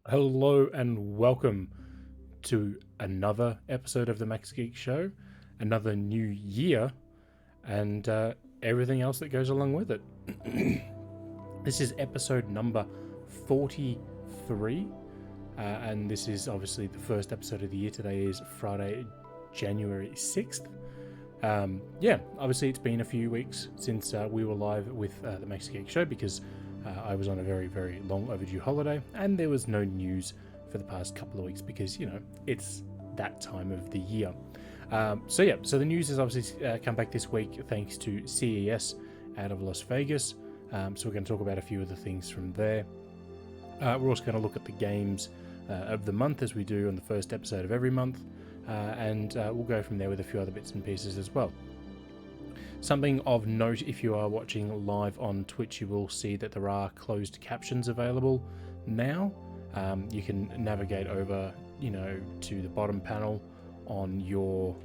Hello and welcome to another episode of the Maxi-Geek Show, another new year, and everything else that goes along with it. This is episode number 43, and this is obviously the first episode of the year. Today is Friday, January 6th. Obviously it's been a few weeks since we were live with the Maxi-Geek Show because I was on a very, very long overdue holiday, and there was no news for the past couple of weeks because, it's that time of the year. So the news has obviously come back this week thanks to CES out of Las Vegas. So we're going to talk about a few of the things from there. We're also going to look at the games of the month as we do on the first episode of every month, and we'll go from there with a few other bits and pieces as well. Something of note, if you are watching live on Twitch, you will see that there are closed captions available now. You can navigate over, to the bottom panel on your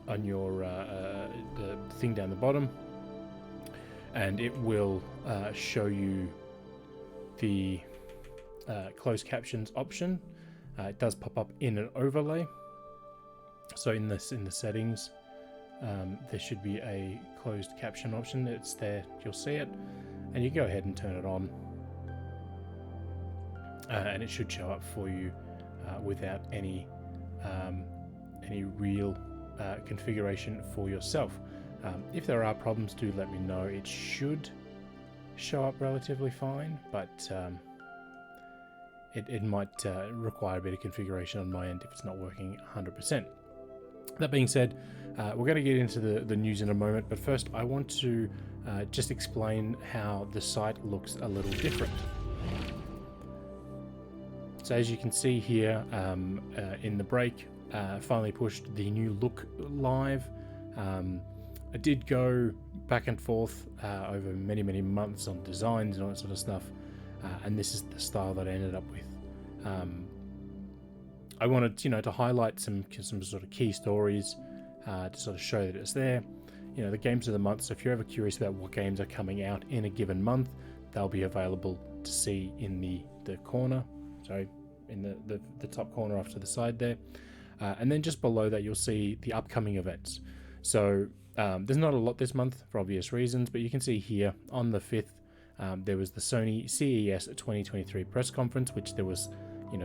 the thing down the bottom, and it will show you the closed captions option. It does pop up in an overlay. So in the settings, there should be a closed caption option. It's there, you'll see it, and you go ahead and turn it on, and it should show up for you without any real configuration for yourself. If there are problems, do let me know. It should show up relatively fine, but it might require a bit of configuration on my end if it's not working 100%. That being said, we're going to get into the news in a moment, but first I want to just explain how the site looks a little different. So as you can see here in the break, finally pushed the new look live. I did go back and forth over many months on designs and all that sort of stuff, and this is the style that I ended up with. I wanted, to highlight some sort of key stories to sort of show that it's there. The games of the month. So if you're ever curious about what games are coming out in a given month, they'll be available to see in the corner. Sorry, in the top corner off to the side there. And then just below that, you'll see the upcoming events. So there's not a lot this month for obvious reasons, but you can see here on the 5th, there was the Sony CES 2023 press conference, which there was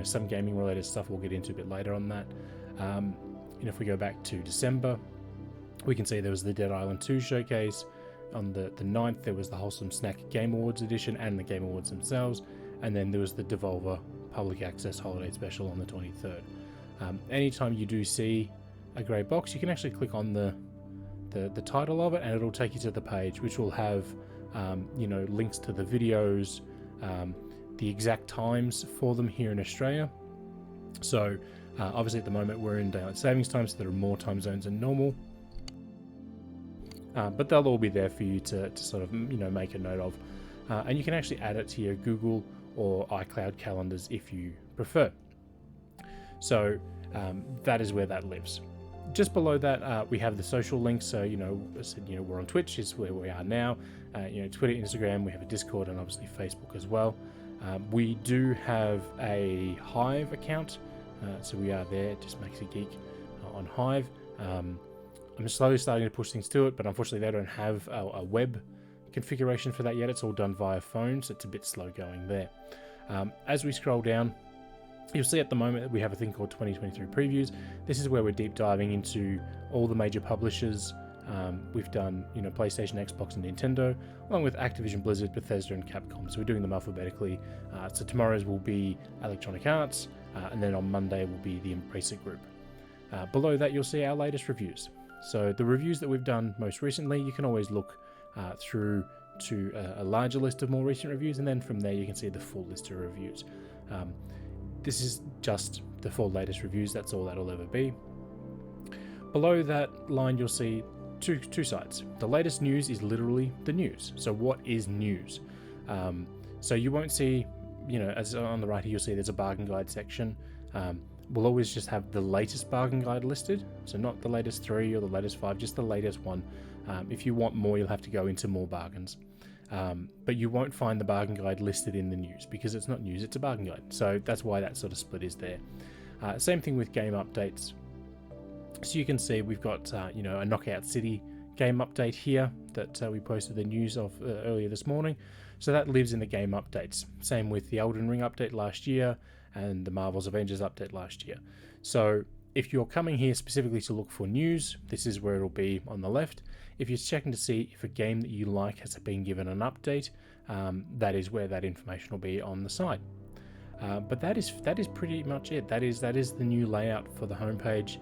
some gaming related stuff we'll get into a bit later on that. If we go back to December, we can see there was the Dead Island 2 showcase. On the 9th, there was the Wholesome Snack Game Awards edition and the Game Awards themselves. And then there was the Devolver Public Access Holiday Special on the 23rd. Anytime you do see a grey box, you can actually click on the title of it, and it'll take you to the page, which will have links to the videos, the exact times for them here in Australia. So obviously at the moment we're in daylight savings time, so there are more time zones than normal, but they'll all be there for you to sort of make a note of, and you can actually add it to your Google or iCloud calendars if you prefer. So that is where that lives. Just below that, we have the social links. So I said we're on Twitch, is where we are now. Twitter, Instagram, we have a Discord, and obviously Facebook as well. We do have a Hive account, so we are there, just Maxi-Geek on Hive. I'm slowly starting to push things to it, but unfortunately they don't have a web configuration for that yet. It's all done via phone, so it's a bit slow going there. As we scroll down, you'll see at the moment that we have a thing called 2023 previews. This is where we're deep diving into all the major publishers. We've done, PlayStation, Xbox, and Nintendo, along with Activision, Blizzard, Bethesda, and Capcom. So we're doing them alphabetically. So tomorrow's will be Electronic Arts, and then on Monday will be the Embracer Group. Below that, you'll see our latest reviews. So the reviews that we've done most recently, you can always look through to a larger list of more recent reviews, and then from there you can see the full list of reviews. This is just the 4 latest reviews. That's all that'll ever be. Below that line, you'll see two sides. The latest news is literally the news. So what is news? So you won't see, as on the right here, you'll see there's a bargain guide section. We'll always just have the latest bargain guide listed. So not the latest 3 or the latest 5, just the latest one. If you want more, you'll have to go into more bargains. but you won't find the bargain guide listed in the news because it's not news, it's a bargain guide. So that's why that sort of split is there. Same thing with game updates. So you can see we've got a Knockout City game update here that we posted the news of earlier this morning. So that lives in the game updates. Same with the Elden Ring update last year and the Marvel's Avengers update last year. So if you're coming here specifically to look for news, this is where it'll be on the left. If you're checking to see if a game that you like has been given an update, that is where that information will be on the side. But that is pretty much it. That is the new layout for the homepage.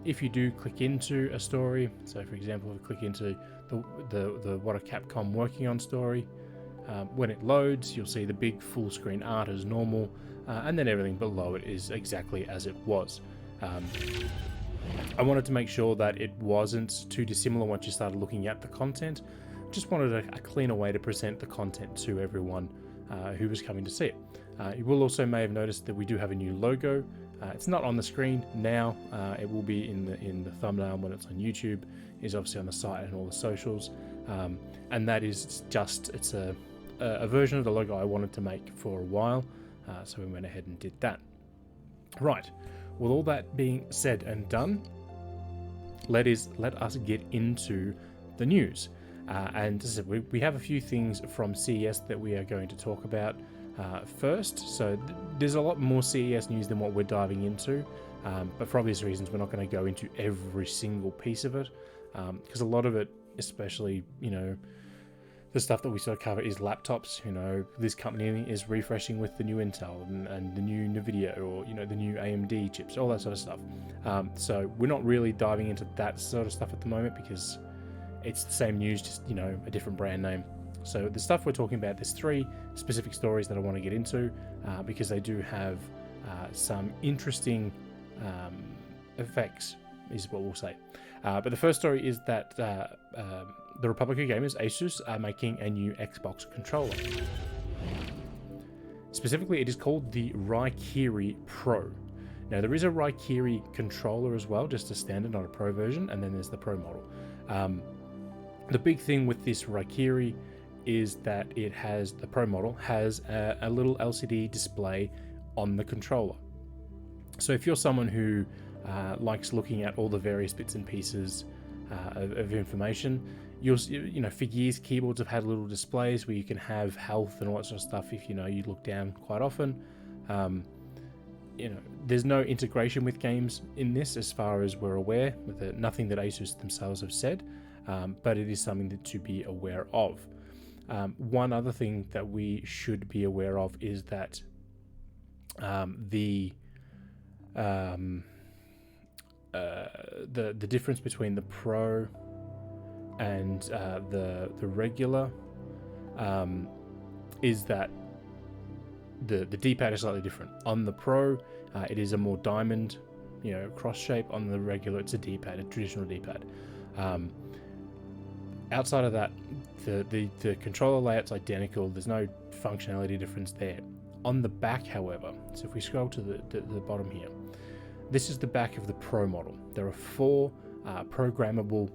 If you do click into a story, so for example, if we click into the What Are Capcom Working On story, when it loads, you'll see the big full screen art as normal, and then everything below it is exactly as it was. I wanted to make sure that it wasn't too dissimilar once you started looking at the content. Just wanted a cleaner way to present the content to everyone who was coming to see it. You will also may have noticed that we do have a new logo. It's not on the screen now. It will be in the thumbnail when it's on YouTube. It's obviously on the site and all the socials. And that is it's a version of the logo I wanted to make for a while. So we went ahead and did that. Right. With all that being said and done, let us get into the news. And as I said, we have a few things from CES that we are going to talk about first. So there's a lot more CES news than what we're diving into, but for obvious reasons, we're not going to go into every single piece of it, because a lot of it, especially, the stuff that we sort of cover is laptops. This company is refreshing with the new Intel and the new NVIDIA, or the new AMD chips, all that sort of stuff. So we're not really diving into that sort of stuff at the moment because it's the same news, just a different brand name. So the stuff we're talking about, there's 3 specific stories that I want to get into because they do have some interesting effects, is what we'll say. But the first story is that the Republic of Gamers, ASUS, are making a new Xbox controller. Specifically, it is called the Raikiri Pro. Now, there is a Raikiri controller as well, just a standard, not a Pro version, and then there's the Pro model. The big thing with this Raikiri is that the Pro model has a little LCD display on the controller. So if you're someone who likes looking at all the various bits and pieces of information, for years keyboards have had little displays where you can have health and all that sort of stuff if you look down quite often. There's no integration with games in this as far as we're aware, with nothing that ASUS themselves have said, but it is something to be aware of. One other thing that we should be aware of is that the difference between the Pro and the regular is that the D-pad is slightly different. On the Pro, it is a more diamond, cross shape. On the regular, it's a D-pad, a traditional D-pad. Outside of that, the controller layout's identical. There's no functionality difference there. On the back, however, so if we scroll to the bottom here, this is the back of the Pro model. There are 4 programmable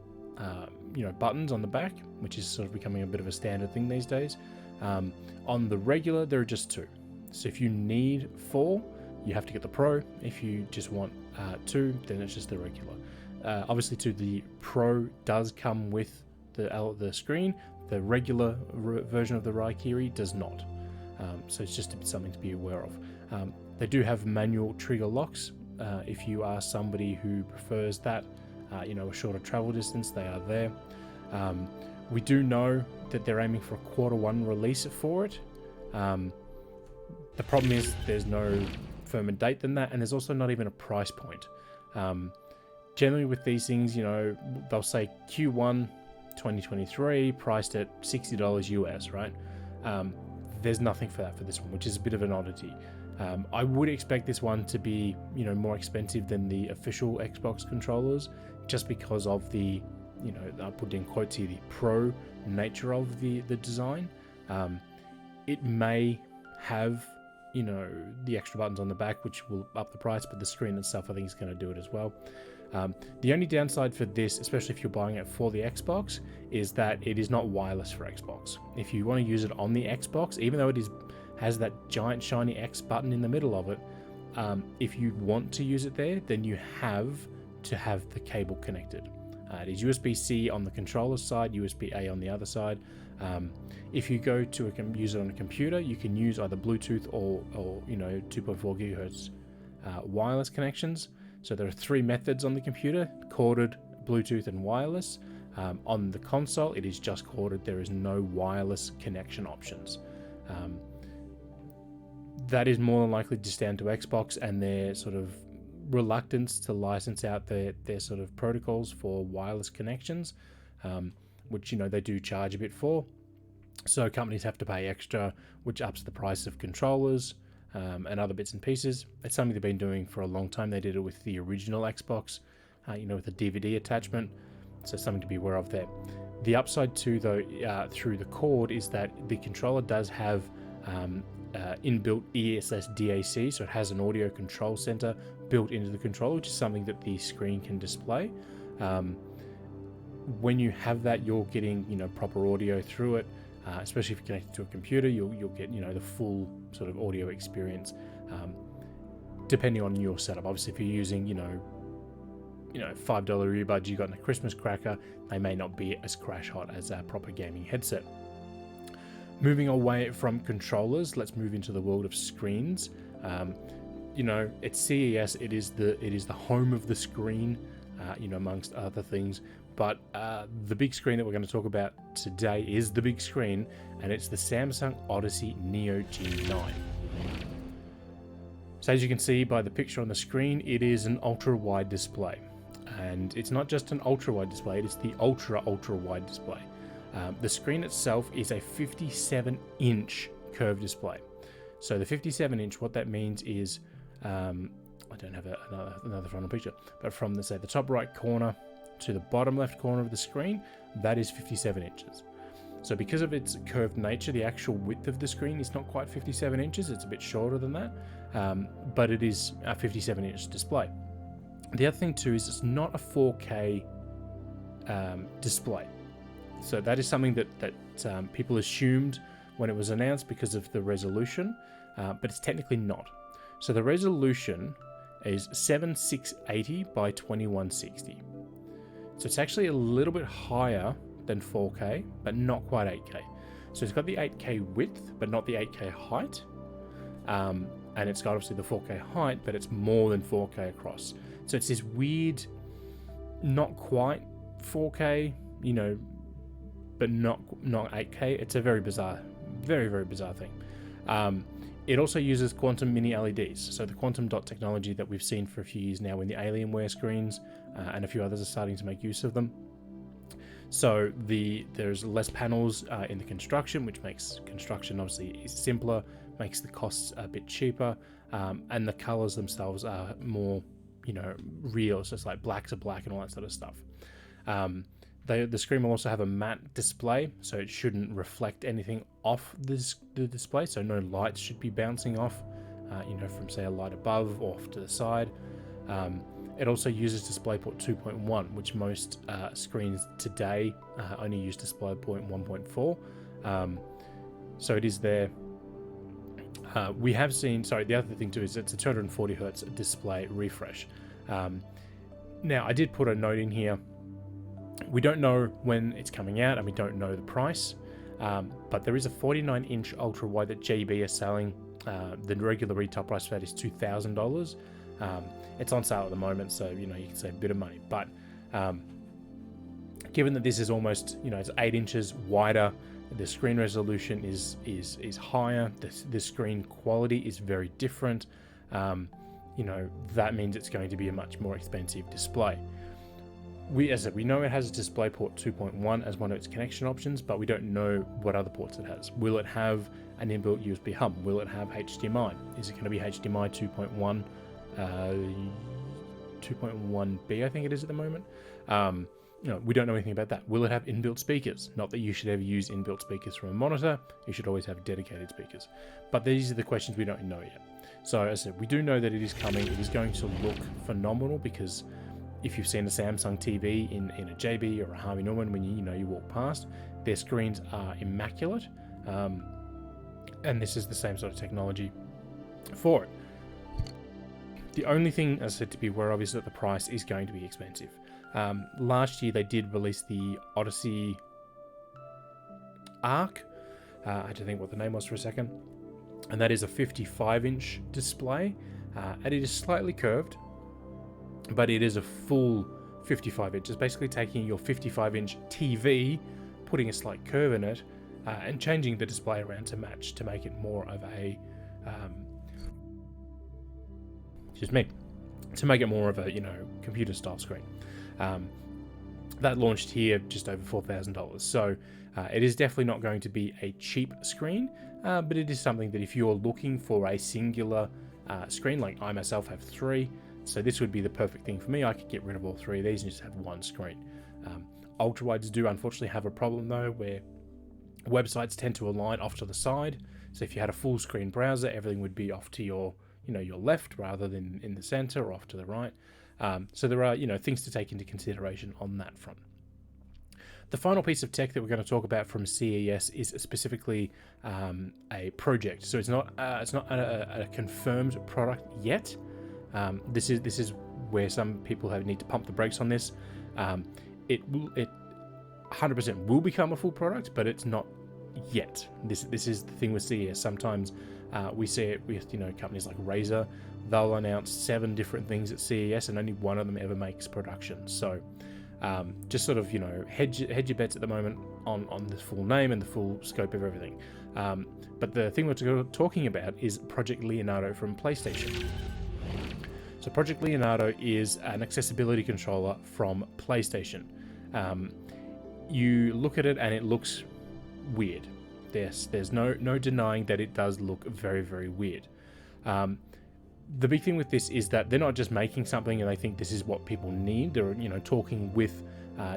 buttons on the back, which is sort of becoming a bit of a standard thing these days. On the regular, there are just 2. So if you need 4, you have to get the Pro. If you just want 2, then it's just the regular. Obviously, too, the Pro does come with the screen. The regular version of the Raikiri does not. So it's just something to be aware of. They do have manual trigger locks. If you are somebody who prefers that, a shorter travel distance, they are there. We do know that they're aiming for a Q1 release for it. The problem is there's no firmer date than that, and there's also not even a price point. Generally with these things, they'll say Q1 2023 priced at $60 US, right? There's nothing for that for this one, which is a bit of an oddity. I would expect this one to be, more expensive than the official Xbox controllers, just because of the, I put in quotes here, the pro nature of the design. It may have, you know, the extra buttons on the back, which will up the price, but the screen itself I think is going to do it as well. The only downside for this, especially if you're buying it for the Xbox, is that it is not wireless for Xbox. If you want to use it on the Xbox, even though it has that giant shiny X button in the middle of it, if you want to use it there, then you have to have the cable connected. It is USB-C on the controller side, USB-A on the other side. If you go to use it on a computer, you can use either Bluetooth or 2.4 gigahertz wireless connections. So there are 3 methods on the computer: corded, Bluetooth, and wireless. On the console, it is just corded. There is no wireless connection options. That is more than likely just down to Xbox and their sort of reluctance to license out their sort of protocols for wireless connections, which, you know, they do charge a bit for. So companies have to pay extra, which ups the price of controllers and other bits and pieces. It's something they've been doing for a long time. They did it with the original Xbox, with a DVD attachment. So something to be aware of there. The upside too, though, through the cord, is that the controller does have inbuilt AEST DAC, so it has an audio control center built into the controller, which is something that the screen can display. When you have that, you're getting, proper audio through it. Especially if you're connected to a computer, you'll get, the full sort of audio experience, depending on your setup. Obviously, if you're using, $5 earbuds you got in a Christmas cracker, they may not be as crash hot as a proper gaming headset. Moving away from controllers, let's move into the world of screens. At CES, it is the home of the screen, amongst other things. But the big screen that we're going to talk about today is the big screen, and it's the Samsung Odyssey Neo G9. So as you can see by the picture on the screen, it is an ultra-wide display. And it's not just an ultra-wide display, it is the ultra-wide display. The screen itself is a 57-inch curved display. So the 57-inch, what that means is, I don't have another frontal picture, but from the top right corner to the bottom left corner of the screen, that is 57 inches. So because of its curved nature, the actual width of the screen is not quite 57 inches, it's a bit shorter than that, but it is a 57-inch display. The other thing too is it's not a 4K display. So that is something that people assumed when it was announced because of the resolution, but it's technically not. So the resolution is 7680 by 2160. So it's actually a little bit higher than 4K, but not quite 8K. So it's got the 8K width, but not the 8K height. And it's got obviously the 4K height, but it's more than 4K across. So it's this weird, not quite 4K, but not 8K. It's a very bizarre, very, very bizarre thing. It also uses quantum mini LEDs. So the quantum dot technology that we've seen for a few years now in the Alienware screens, and a few others are starting to make use of them. So there's less panels in the construction, which makes construction obviously simpler, makes the costs a bit cheaper, and the colors themselves are more, real. So it's like black to black and all that sort of stuff. The screen will also have a matte display, so it shouldn't reflect anything off the display, so no lights should be bouncing off, from say a light above or off to the side. It also uses DisplayPort 2.1, which most screens today only use DisplayPort 1.4. So it is there. We have seen, the other thing too is it's a 240 hertz display refresh. Now, I did put a note in here. We don't know when it's coming out, and we don't know the price, but there is a 49-inch ultra-wide that JB is selling. The regular retail price for that is $2,000. It's on sale at the moment, so you can save a bit of money. But given that this is almost, it's 8 inches wider, the screen resolution is higher. The screen quality is very different. That means it's going to be a much more expensive display. We know it has a DisplayPort 2.1 as one of its connection options, but we don't know what other ports it has. Will it have an inbuilt USB hub? Will it have HDMI? Is it going to be HDMI 2.1, 2.1B, I think it is at the moment? we don't know anything about that. Will it have inbuilt speakers? Not that you should ever use inbuilt speakers from a monitor. You should always have dedicated speakers. But these are the questions we don't know yet. So as I said, we do know that it is coming. It is going to look phenomenal, because if you've seen a Samsung TV in a JB or a Harvey Norman, when you walk past, their screens are immaculate. And this is the same sort of technology for it. The only thing, as I said, to be aware of is that the price is going to be expensive. Last year they did release the Odyssey Arc. I had to think what the name was for a second. And that is a 55-inch display. And it is slightly curved, but it is a full 55 inch. It's basically taking your 55-inch TV, putting a slight curve in it, and changing the display around to match, to make it more of a computer style screen. That launched here just over $4,000. So it is definitely not going to be a cheap screen, but it is something that if you're looking for a singular screen, like I myself have 3, so this would be the perfect thing for me. I could get rid of all 3 of these and just have one screen. Ultrawides do unfortunately have a problem though, where websites tend to align off to the side. So if you had a full screen browser, everything would be off to your left rather than in the center or off to the right. So there are things to take into consideration on that front. The final piece of tech that we're going to talk about from CES is specifically a project. So it's not a confirmed product yet. This is where some people need to pump the brakes on this. It 100% will become a full product, but it's not yet. This is the thing with CES. Sometimes we see it with companies like Razer. They'll announce 7 different things at CES, and only one of them ever makes production. So just sort of hedge your bets at the moment on the full name and the full scope of everything. But the thing we're talking about is Project Leonardo from PlayStation. So Project Leonardo is an accessibility controller from PlayStation. You look at it and it looks weird. There's no denying that it does look very, very weird. The big thing with this is that they're not just making something and they think this is what people need. They're talking with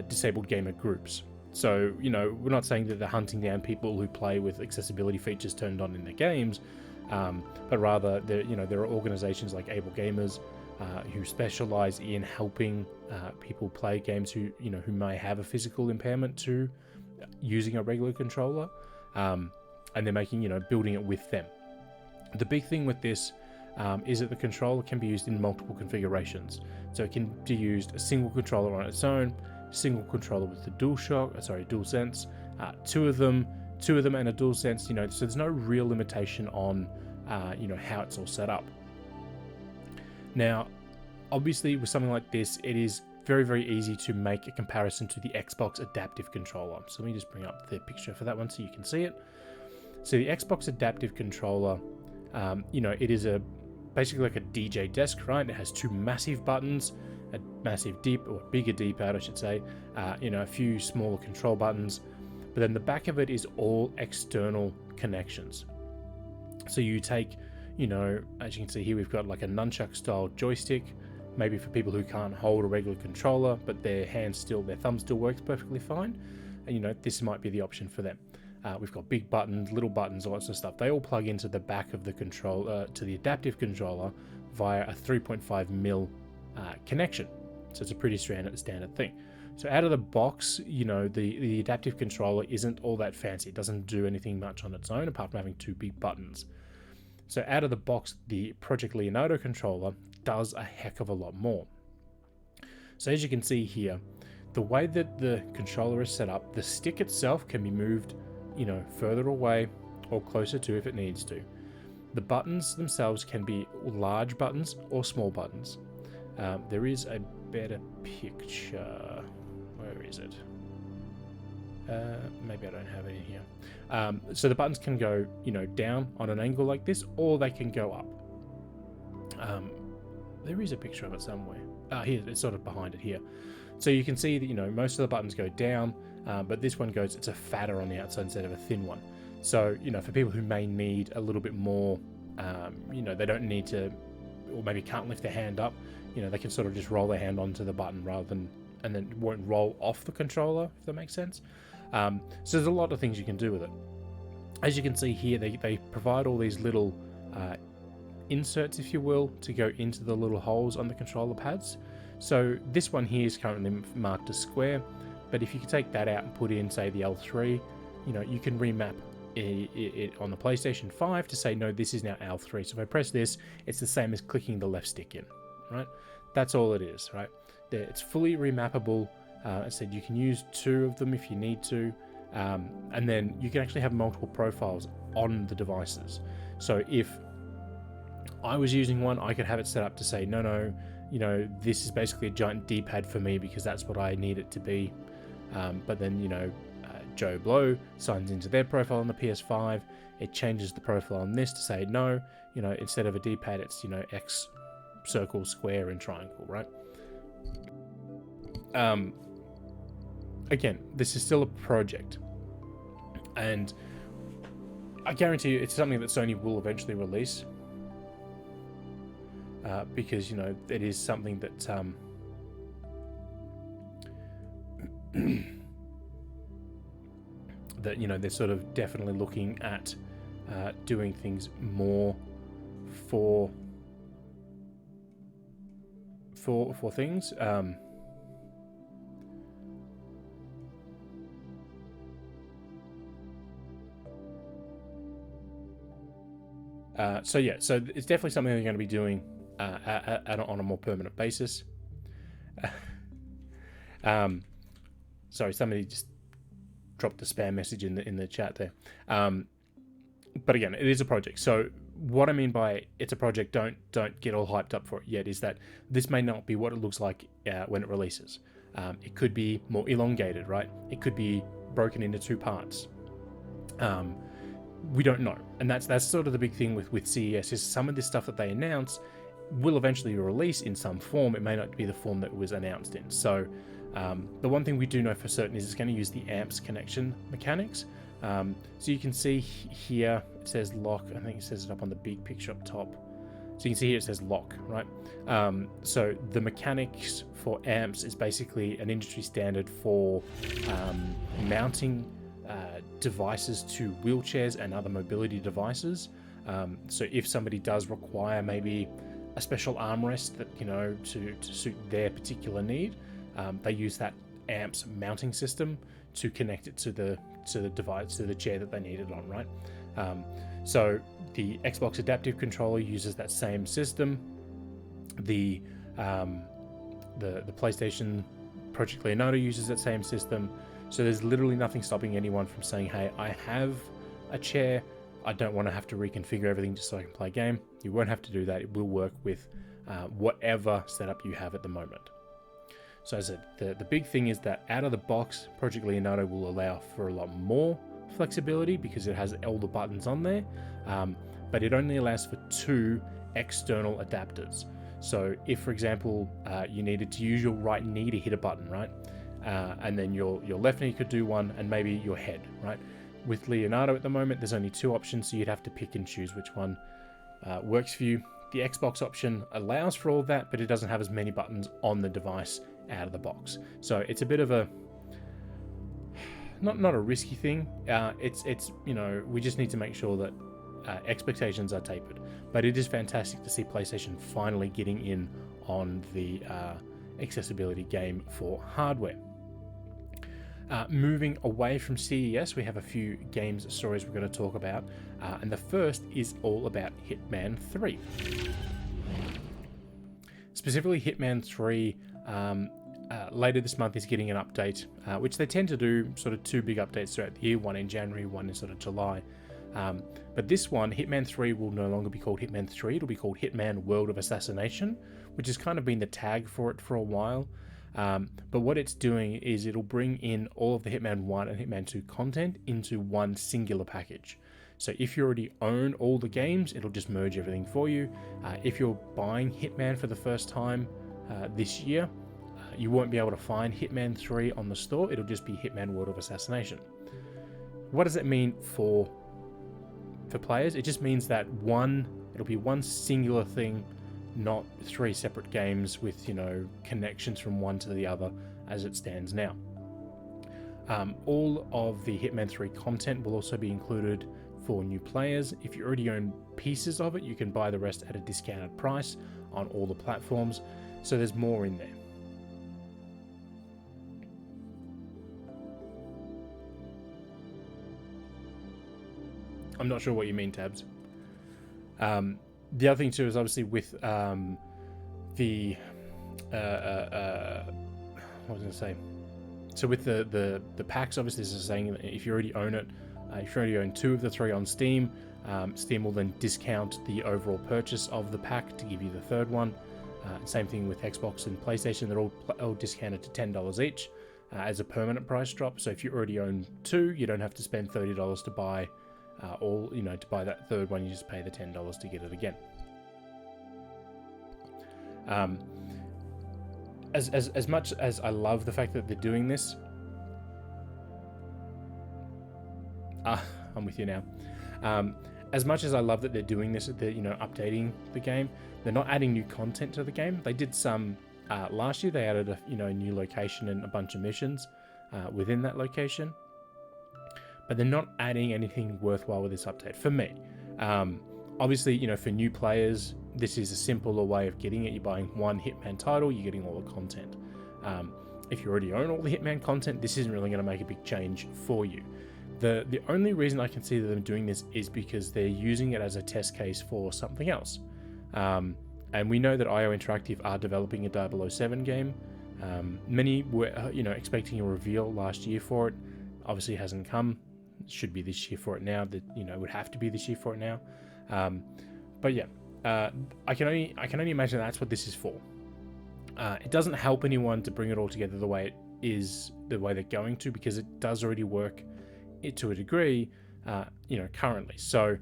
disabled gamer groups. So we're not saying that they're hunting down people who play with accessibility features turned on in their games, but rather there are organizations like Able Gamers who specialize in helping people play games who may have a physical impairment to using a regular controller, and they're making building it with them. The big thing with this is that the controller can be used in multiple configurations. So it can be used a single controller on its own, single controller with the DualSense, two of them and a DualSense. So there's no real limitation on how it's all set up. Now, obviously, with something like this, it is very, very easy to make a comparison to the Xbox Adaptive Controller. So let me just bring up the picture for that one so you can see it. So the Xbox Adaptive Controller, it is basically like a DJ desk, right? It has 2 massive buttons, a massive bigger D-pad, I should say, a few smaller control buttons, but then the back of it is all external connections. So you take, as you can see here, we've got like a nunchuck style joystick, maybe for people who can't hold a regular controller, but their thumb still works perfectly fine. And this might be the option for them. We've got big buttons, little buttons, all that sort of stuff. They all plug into the back of the controller, to the adaptive controller via a 3.5mm connection. So it's a pretty standard thing. So out of the box, the adaptive controller isn't all that fancy. It doesn't do anything much on its own apart from having 2 big buttons. So out of the box, the Project Leonardo controller does a heck of a lot more. So as you can see here, the way that the controller is set up, the stick itself can be moved further away or closer to if it needs to. The buttons themselves can be large buttons or small buttons. There is a better picture. Where is it? Maybe I don't have it in here. So the buttons can go, down on an angle like this, or they can go up. There is a picture of it somewhere. Here, it's sort of behind it here. So you can see that, most of the buttons go down, but this one it's a fatter on the outside instead of a thin one. So, for people who may need a little bit more, they don't need to, or maybe can't lift their hand up, they can sort of just roll their hand onto the button rather than and then it won't roll off the controller, if that makes sense. So there's a lot of things you can do with it. As you can see here, they provide all these little inserts, if you will, to go into the little holes on the controller pads. So this one here is currently marked as square, but if you can take that out and put in, say, the L3, you can remap it on the PlayStation 5 to say, no, this is now L3. So if I press this, it's the same as clicking the left stick in, right? That's all it is, right? It's fully remappable. I said you can use 2 of them if you need to, and then you can actually have multiple profiles on the devices. So if I was using one, I could have it set up to say, no, this is basically a giant D-pad for me because that's what I need it to be. But then, Joe Blow signs into their profile on the PS5. It changes the profile on this to say, no, instead of a D-pad, it's, X, circle, square, and triangle, right? Again, this is still a project. And I guarantee you it's something that Sony will eventually release. Because, it is something that that they're sort of definitely looking at doing things more for things. So it's definitely something they're going to be doing on a more permanent basis. Sorry, somebody just dropped a spam message in the chat there. But again, it is a project. So what I mean by it's a project, don't get all hyped up for it yet, is that this may not be what it looks like when it releases. It could be more elongated, right? It could be broken into 2 parts. We don't know, and that's sort of the big thing with CES, is some of this stuff that they announce will eventually release in some form. It may not be the form that it was announced in. So the one thing we do know for certain is it's going to use the AMPS connection mechanics. So you can see here it says lock. I think it says it up on the big picture up top. So you can see here it says lock, right? So the mechanics for AMPS is basically an industry standard for mounting devices to wheelchairs and other mobility devices. So if somebody does require maybe a special armrest that to suit their particular need, they use that AMPS mounting system to connect it to the device, to the chair that they need it on, right? So the Xbox Adaptive Controller uses that same system. The PlayStation Project Leonardo uses that same system. So there's literally nothing stopping anyone from saying, hey, I have a chair, I don't want to have to reconfigure everything just so I can play a game. You won't have to do that. It will work with whatever setup you have at the moment. So as I said, the big thing is that out of the box, Project Leonardo will allow for a lot more flexibility because it has all the buttons on there, but it only allows for 2 external adapters. So if, for example, you needed to use your right knee to hit a button, right? And then your left knee could do one, and maybe your head, right? With Leonardo at the moment, there's only 2 options, so you'd have to pick and choose which one works for you. The Xbox option allows for all that, but it doesn't have as many buttons on the device out of the box. So it's a bit of a not a risky thing. It's we just need to make sure that expectations are tapered. But it is fantastic to see PlayStation finally getting in on the accessibility game for hardware. Moving away from CES, we have a few games stories we're going to talk about, and the first is all about Hitman 3. Specifically, Hitman 3 later this month is getting an update, which they tend to do sort of 2 big updates throughout the year, one in January, one in sort of July. But this one, Hitman 3, will no longer be called Hitman 3, it'll be called Hitman World of Assassination, which has kind of been the tag for it for a while. But what it's doing is it'll bring in all of the Hitman 1 and Hitman 2 content into one singular package. So if you already own all the games, it'll just merge everything for you. If you're buying Hitman for the first time this year, you won't be able to find Hitman 3 on the store. It'll just be Hitman World of Assassination. What does it mean for players? It just means that it'll be one singular thing, not 3 separate games with connections from one to the other. as it stands now. All of the Hitman 3 content will also be included for new players. If you already own pieces of it, you can buy the rest at a discounted price on all the platforms, so there's more in there. I'm not sure what you mean, Tabs. The other thing too is obviously with what was I going to say? So with the packs, obviously this is saying that if you already own it, if you already own 2 of the 3 on Steam, Steam will then discount the overall purchase of the pack to give you the 3rd one. Same thing with Xbox and PlayStation; they're all discounted to $10 each as a permanent price drop. So if you already own 2, you don't have to spend $30 to buy to buy that 3rd one. You just pay the $10 to get it again. As much as I love the fact that they're doing this, I'm with you now. As much as I love that they're doing this, they're updating the game. They're not adding new content to the game. They did some last year. They added a new location and a bunch of missions within that location, but they're not adding anything worthwhile with this update for me. Obviously, for new players, this is a simpler way of getting it. You're buying one Hitman title, you're getting all the content. If you already own all the Hitman content, this isn't really going to make a big change for you. The only reason I can see them doing this is because they're using it as a test case for something else. And we know that IO Interactive are developing a 007 game. Many were expecting a reveal last year for it. Obviously it hasn't come. It should be this year for it now. That it would have to be this year for it now. But yeah, I can only imagine that's what this is for. It doesn't help anyone to bring it all together the way it is, the way they're going to, because it does already work to a degree, currently. So,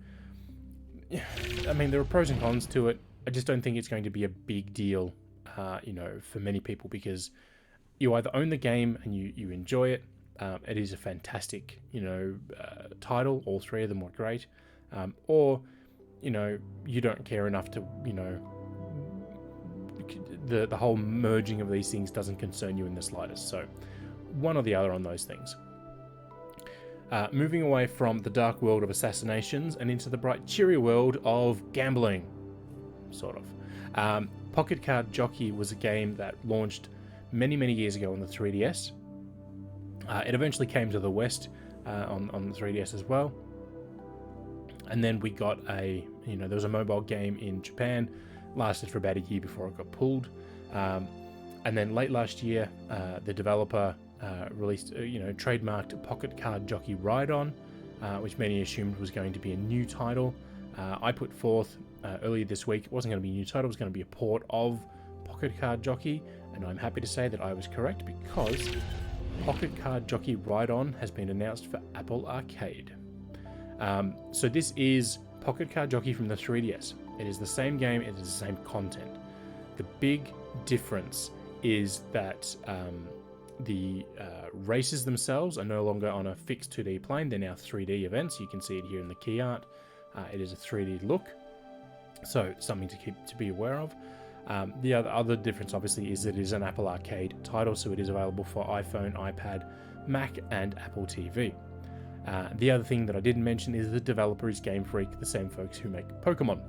I mean, there are pros and cons to it. I just don't think it's going to be a big deal, for many people, because you either own the game and you enjoy it. It is a fantastic, title. All 3 of them were great. Or, you don't care enough to, the whole merging of these things doesn't concern you in the slightest. So, one or the other on those things. Moving away from the dark world of assassinations and into the bright, cheery world of gambling, sort of. Pocket Card Jockey was a game that launched many, many years ago on the 3DS. It eventually came to the West on the 3DS as well. And then we got there was a mobile game in Japan, lasted for about a year before it got pulled. And then late last year, the developer released, trademarked Pocket Card Jockey Ride-On, which many assumed was going to be a new title. I put forth earlier this week, it wasn't going to be a new title, it was going to be a port of Pocket Card Jockey, and I'm happy to say that I was correct, because Pocket Card Jockey Ride-On has been announced for Apple Arcade. So this is Pocket Card Jockey from the 3DS. It is the same game, it is the same content. The big difference is that the races themselves are no longer on a fixed 2D plane, they're now 3D events. You can see it here in the key art. It is a 3D look, so something to be aware of. The other difference obviously is that it is an Apple Arcade title, so it is available for iPhone, iPad, Mac and Apple TV. The other thing that I didn't mention is the developer is Game Freak, the same folks who make Pokemon.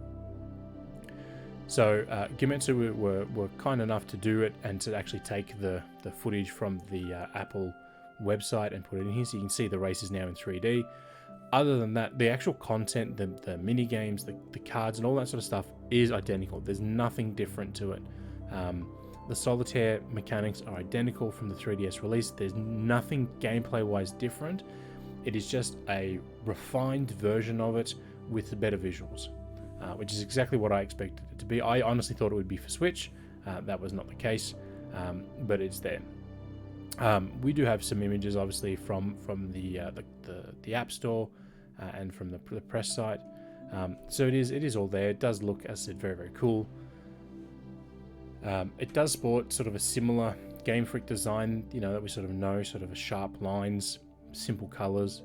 So Gematsu were kind enough to do it and to actually take the footage from the Apple website and put it in here, so you can see the races now in 3D. Other than that, the actual content, the mini games, the cards and all that sort of stuff is identical. There's nothing different to it. The solitaire mechanics are identical from the 3DS release. There's nothing gameplay-wise different. It is just a refined version of it with better visuals, which is exactly what I expected it to be. I honestly thought it would be for Switch. That was not the case, but it's there. We do have some images, obviously, from the App Store and from the press site. So it is all there. It does look, as I said, very, very cool. It does sport sort of a similar Game Freak design, that we sort of know, sort of a sharp lines, simple colors.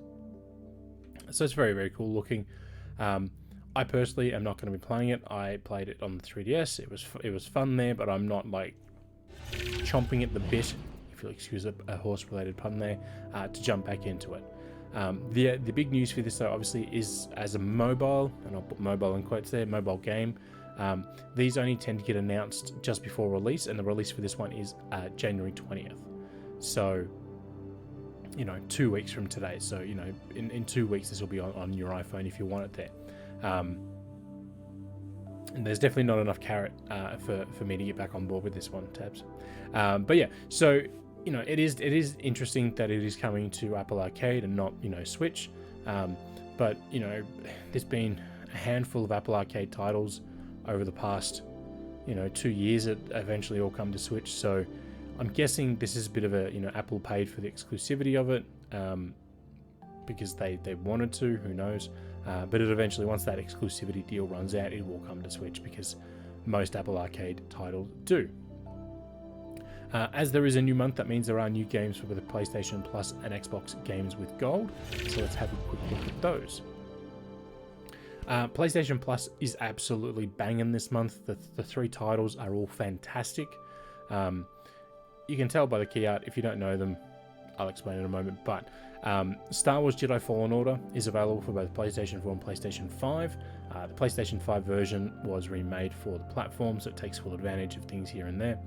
So it's very, very cool looking. I personally am not going to be playing it. I played it on the 3DS. It was fun there, but I'm not like chomping at the bit, if you'll excuse a horse-related pun there, to jump back into it. The big news for this, though, obviously, is as a mobile, and I'll put mobile in quotes there, mobile game. These only tend to get announced just before release, and the release for this one is January 20th. So, 2 weeks from today. So, in 2 weeks, this will be on your iPhone if you want it there. And there's definitely not enough carrot for me to get back on board with this one, Tabs. But yeah, so it is interesting that it is coming to Apple Arcade and not Switch. But there's been a handful of Apple Arcade titles over the past 2 years that eventually all come to Switch. So I'm guessing this is a bit of a Apple paid for the exclusivity of it because they wanted to. Who knows? But it eventually, once that exclusivity deal runs out, it will come to Switch because most Apple Arcade titles do. As there is a new month, that means there are new games for the PlayStation Plus and Xbox Games with Gold. So let's have a quick look at those. PlayStation Plus is absolutely banging this month. The 3 titles are all fantastic. You can tell by the key art. If you don't know them, I'll explain in a moment. But Star Wars Jedi Fallen Order is available for both PlayStation 4 and PlayStation 5. The PlayStation 5 version was remade for the platform, so it takes full advantage of things here and there.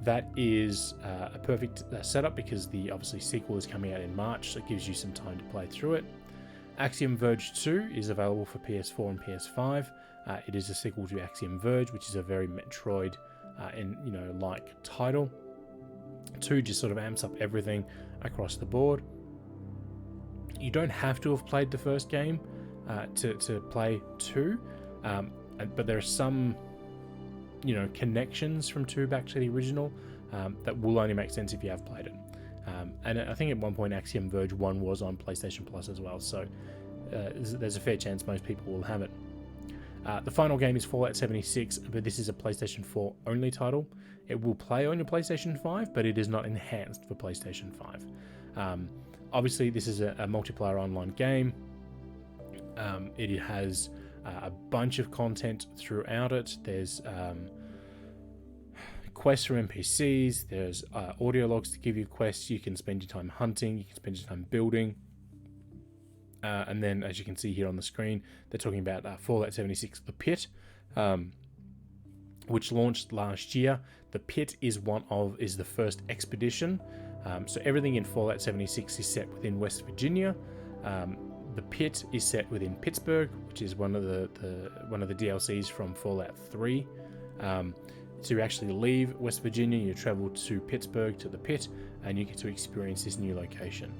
That is a perfect setup because the obviously sequel is coming out in March, so it gives you some time to play through it. Axiom Verge 2 is available for PS4 and PS5. It is a sequel to Axiom Verge, which is a very Metroid like title. 2 just sort of amps up everything across the board. You don't have to have played the first game to play 2, but there are some connections from 2 back to the original that will only make sense if you have played it. And I think at one point Axiom Verge 1 was on PlayStation Plus as well, so there's a fair chance most people will have it. The final game is Fallout 76, but this is a PlayStation 4 only title. It will play on your PlayStation 5, but it is not enhanced for PlayStation 5. Obviously, this is a multiplayer online game. It has a bunch of content throughout it. There's quests for NPCs, there's audio logs to give you quests. You can spend your time hunting, you can spend your time building. And then, as you can see here on the screen, they're talking about Fallout 76 The Pit, which launched last year. The Pit is the first expedition. So everything in Fallout 76 is set within West Virginia. The Pit is set within Pittsburgh, which is one of the DLCs from Fallout 3. To actually leave West Virginia, you travel to Pittsburgh to the Pit, and you get to experience this new location.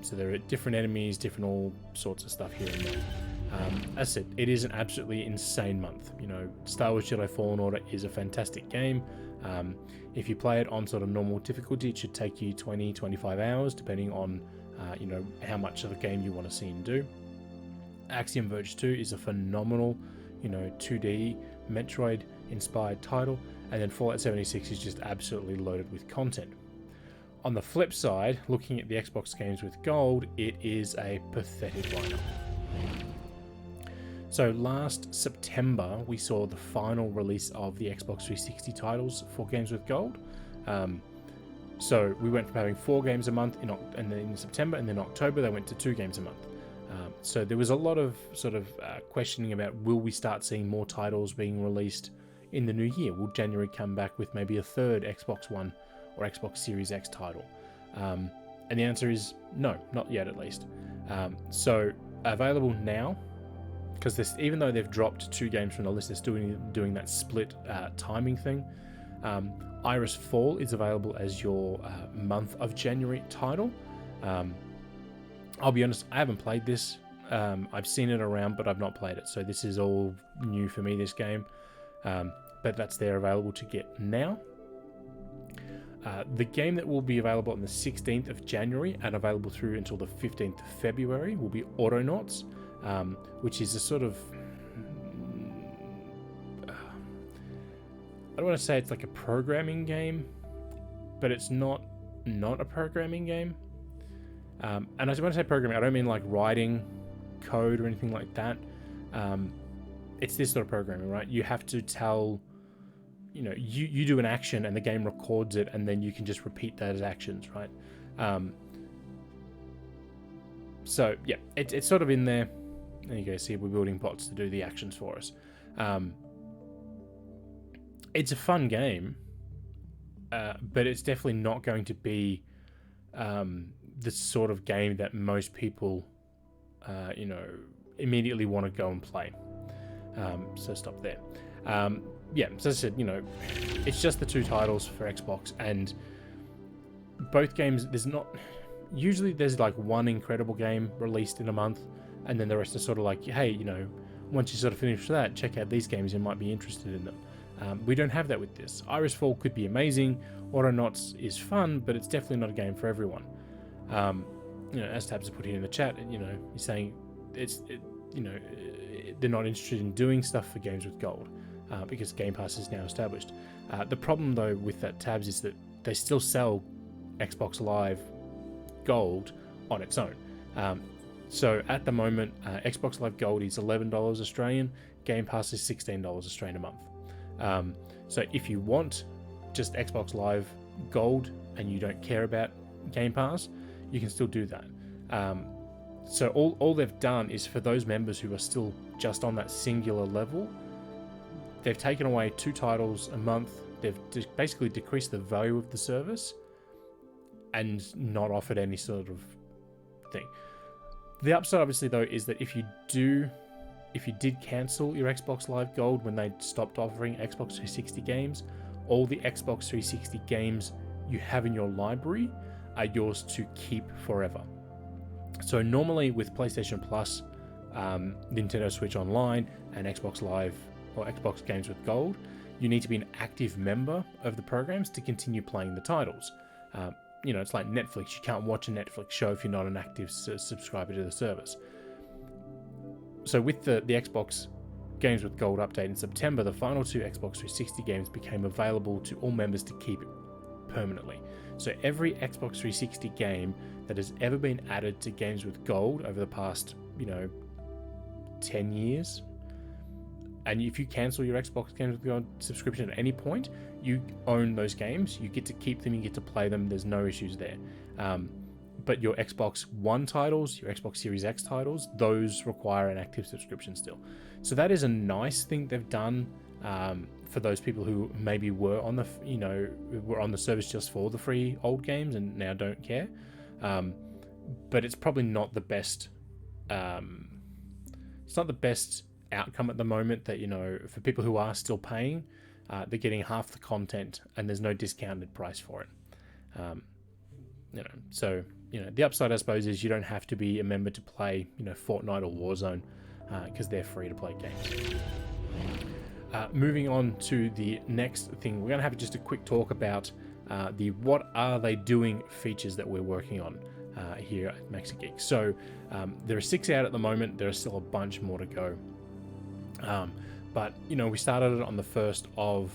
So there are different enemies, different all sorts of stuff here and there. As I said, it is an absolutely insane month. Star Wars Jedi Fallen Order is a fantastic game. If you play it on sort of normal difficulty, it should take you 20-25 hours, depending on how much of the game you want to see and do. Axiom Verge 2 is a phenomenal 2D Metroid-inspired title, and then Fallout 76 is just absolutely loaded with content. On the flip side, looking at the Xbox Games with Gold, it is a pathetic lineup. So last September, we saw the final release of the Xbox 360 titles for Games with Gold. So we went from having 4 games a month in September, and then October they went to 2 games a month. So there was a lot of sort of questioning about, will we start seeing more titles being released in the new year? Will January come back with maybe a third Xbox One or Xbox Series X title? And the answer is no, not yet at least. So available now, because even though they've dropped 2 games from the list, they're still doing that split timing thing. Iris Fall is available as your month of January title. I'll be honest, I haven't played this. I've seen it around, but I've not played it. So this is all new for me, this game. But that's there available to get now. The game that will be available on the 16th of January and available through until the 15th of February will be Autonauts, which is a sort of... I don't want to say it's like a programming game, but it's not a programming game. And I want to say programming, I don't mean like writing code or anything like that. It's this sort of programming, right? You have to tell, you do an action and the game records it, and then you can just repeat those actions, right? So yeah, it's sort of in there. There you go. See, we're building bots to do the actions for us. It's a fun game, but it's definitely not going to be the sort of game that most people, immediately want to go and play. So stop there. Yeah, so as I said, it's just the two titles for Xbox, and both games, usually there's like one incredible game released in a month, and then the rest are sort of like, hey, once you sort of finish that, check out these games, you might be interested in them. We don't have that with this. Iris Fall could be amazing, Autonauts is fun, but it's definitely not a game for everyone. As Tabs has put here in the chat, he's saying they're not interested in doing stuff for games with gold, because Game Pass is now established. The problem though with that, Tabs, is that they still sell Xbox Live Gold on its own. So at the moment, Xbox Live Gold is $11 Australian, Game Pass is $16 Australian a month. So if you want just Xbox Live Gold and you don't care about Game Pass, you can still do that. So all they've done is, for those members who are still just on that singular level, they've taken away 2 titles a month. They've basically decreased the value of the service and not offered any sort of thing. The upside, obviously, though, is that if you did cancel your Xbox Live Gold when they stopped offering Xbox 360 games, all the Xbox 360 games you have in your library are yours to keep forever. So normally with PlayStation Plus, Nintendo Switch Online, and Xbox Live or Xbox Games with Gold, you need to be an active member of the programs to continue playing the titles. It's like Netflix. You can't watch a Netflix show if you're not an active subscriber to the service. So with the Xbox Games with Gold update in September, the final 2 Xbox 360 games became available to all members to keep permanently. So every Xbox 360 game that has ever been added to Games with Gold over the past, 10 years, and if you cancel your Xbox Games with Gold subscription at any point, you own those games. You get to keep them, you get to play them. There's no issues there. But your Xbox One titles, your Xbox Series X titles, those require an active subscription still. So that is a nice thing they've done for those people who maybe were on the service just for the free old games and now don't care. But it's probably not the best. It's not the best outcome at the moment. That for people who are still paying, they're getting half the content and there's no discounted price for it. So the upside, I suppose, is you don't have to be a member to play Fortnite or Warzone, because they're free to play games. Moving on to the next thing, we're going to have just a quick talk about the what are they doing features that we're working on here at Maxi-Geek. So there are 6 out at the moment. There are still a bunch more to go. But we started it on the 1st of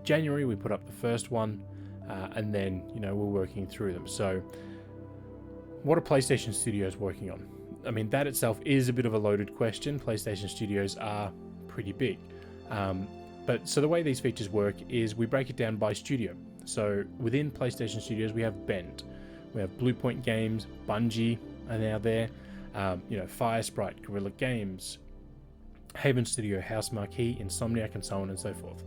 January. We put up the first one, and then we're working through them. So what are PlayStation Studios working on? I mean, that itself is a bit of a loaded question. PlayStation Studios are pretty big. But so the way these features work is we break it down by studio. So within PlayStation Studios, we have Bend, we have Bluepoint Games, Bungie are now there, Firesprite, Guerrilla Games, Haven Studio, House Marquee, Insomniac, and so on and so forth.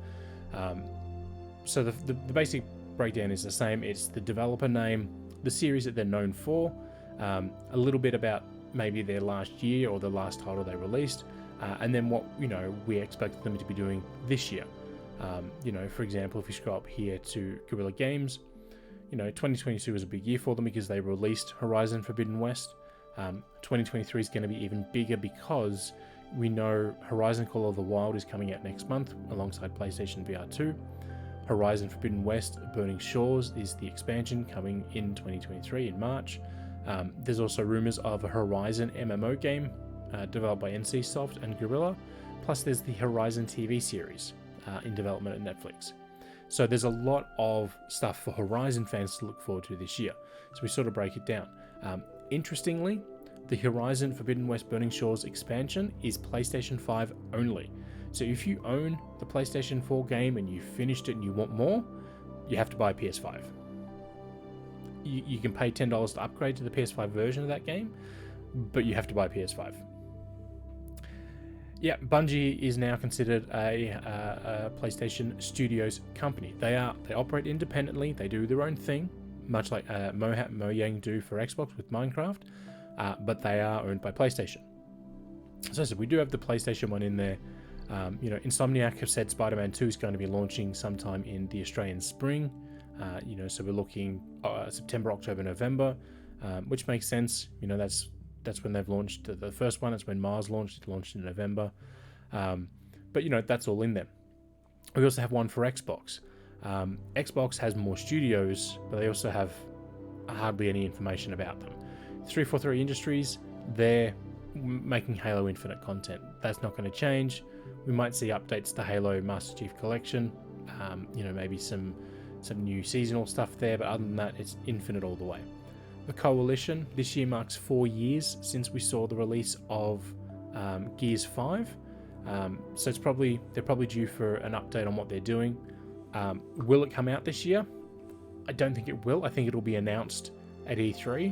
So the basic breakdown is the same. It's the developer name, the series that they're known for, a little bit about maybe their last year or the last title they released, and then what we expect them to be doing this year. For example, if you scroll up here to Guerrilla Games, 2022 was a big year for them because they released Horizon Forbidden West. 2023 is going to be even bigger because we know Horizon Call of the Wild is coming out next month alongside PlayStation VR 2. Horizon Forbidden West Burning Shores is the expansion coming in 2023 in March. There's also rumors of a Horizon MMO game developed by NCSoft and Guerrilla. Plus there's the Horizon TV series in development at Netflix. So there's a lot of stuff for Horizon fans to look forward to this year. So we sort of break it down. Interestingly, the Horizon Forbidden West Burning Shores expansion is PlayStation 5 only. So if you own the PlayStation 4 game and you finished it and you want more, you have to buy a PS5. You can pay $10 to upgrade to the PS5 version of that game, but you have to buy PS5. Yeah, Bungie is now considered a PlayStation Studios company. They operate independently. They do their own thing, much like Mojang do for Xbox with Minecraft, but they are owned by PlayStation. So we do have the PlayStation one in there. Insomniac have said Spider-Man 2 is going to be launching sometime in the Australian spring. So we're looking September, October, November, which makes sense. That's when they've launched the first one. That's when Mars launched. It launched in November. But that's all in there. We also have one for Xbox. Xbox has more studios, but they also have hardly any information about them. 343 Industries, they're making Halo Infinite content. That's not going to change. We might see updates to Halo Master Chief Collection. Maybe some new seasonal stuff there, but other than that, it's Infinite all the way. The Coalition, this year marks 4 years since we saw the release of Gears 5. So they're probably due for an update on what they're doing. Will it come out this year? I don't think it will. I think it'll be announced at E3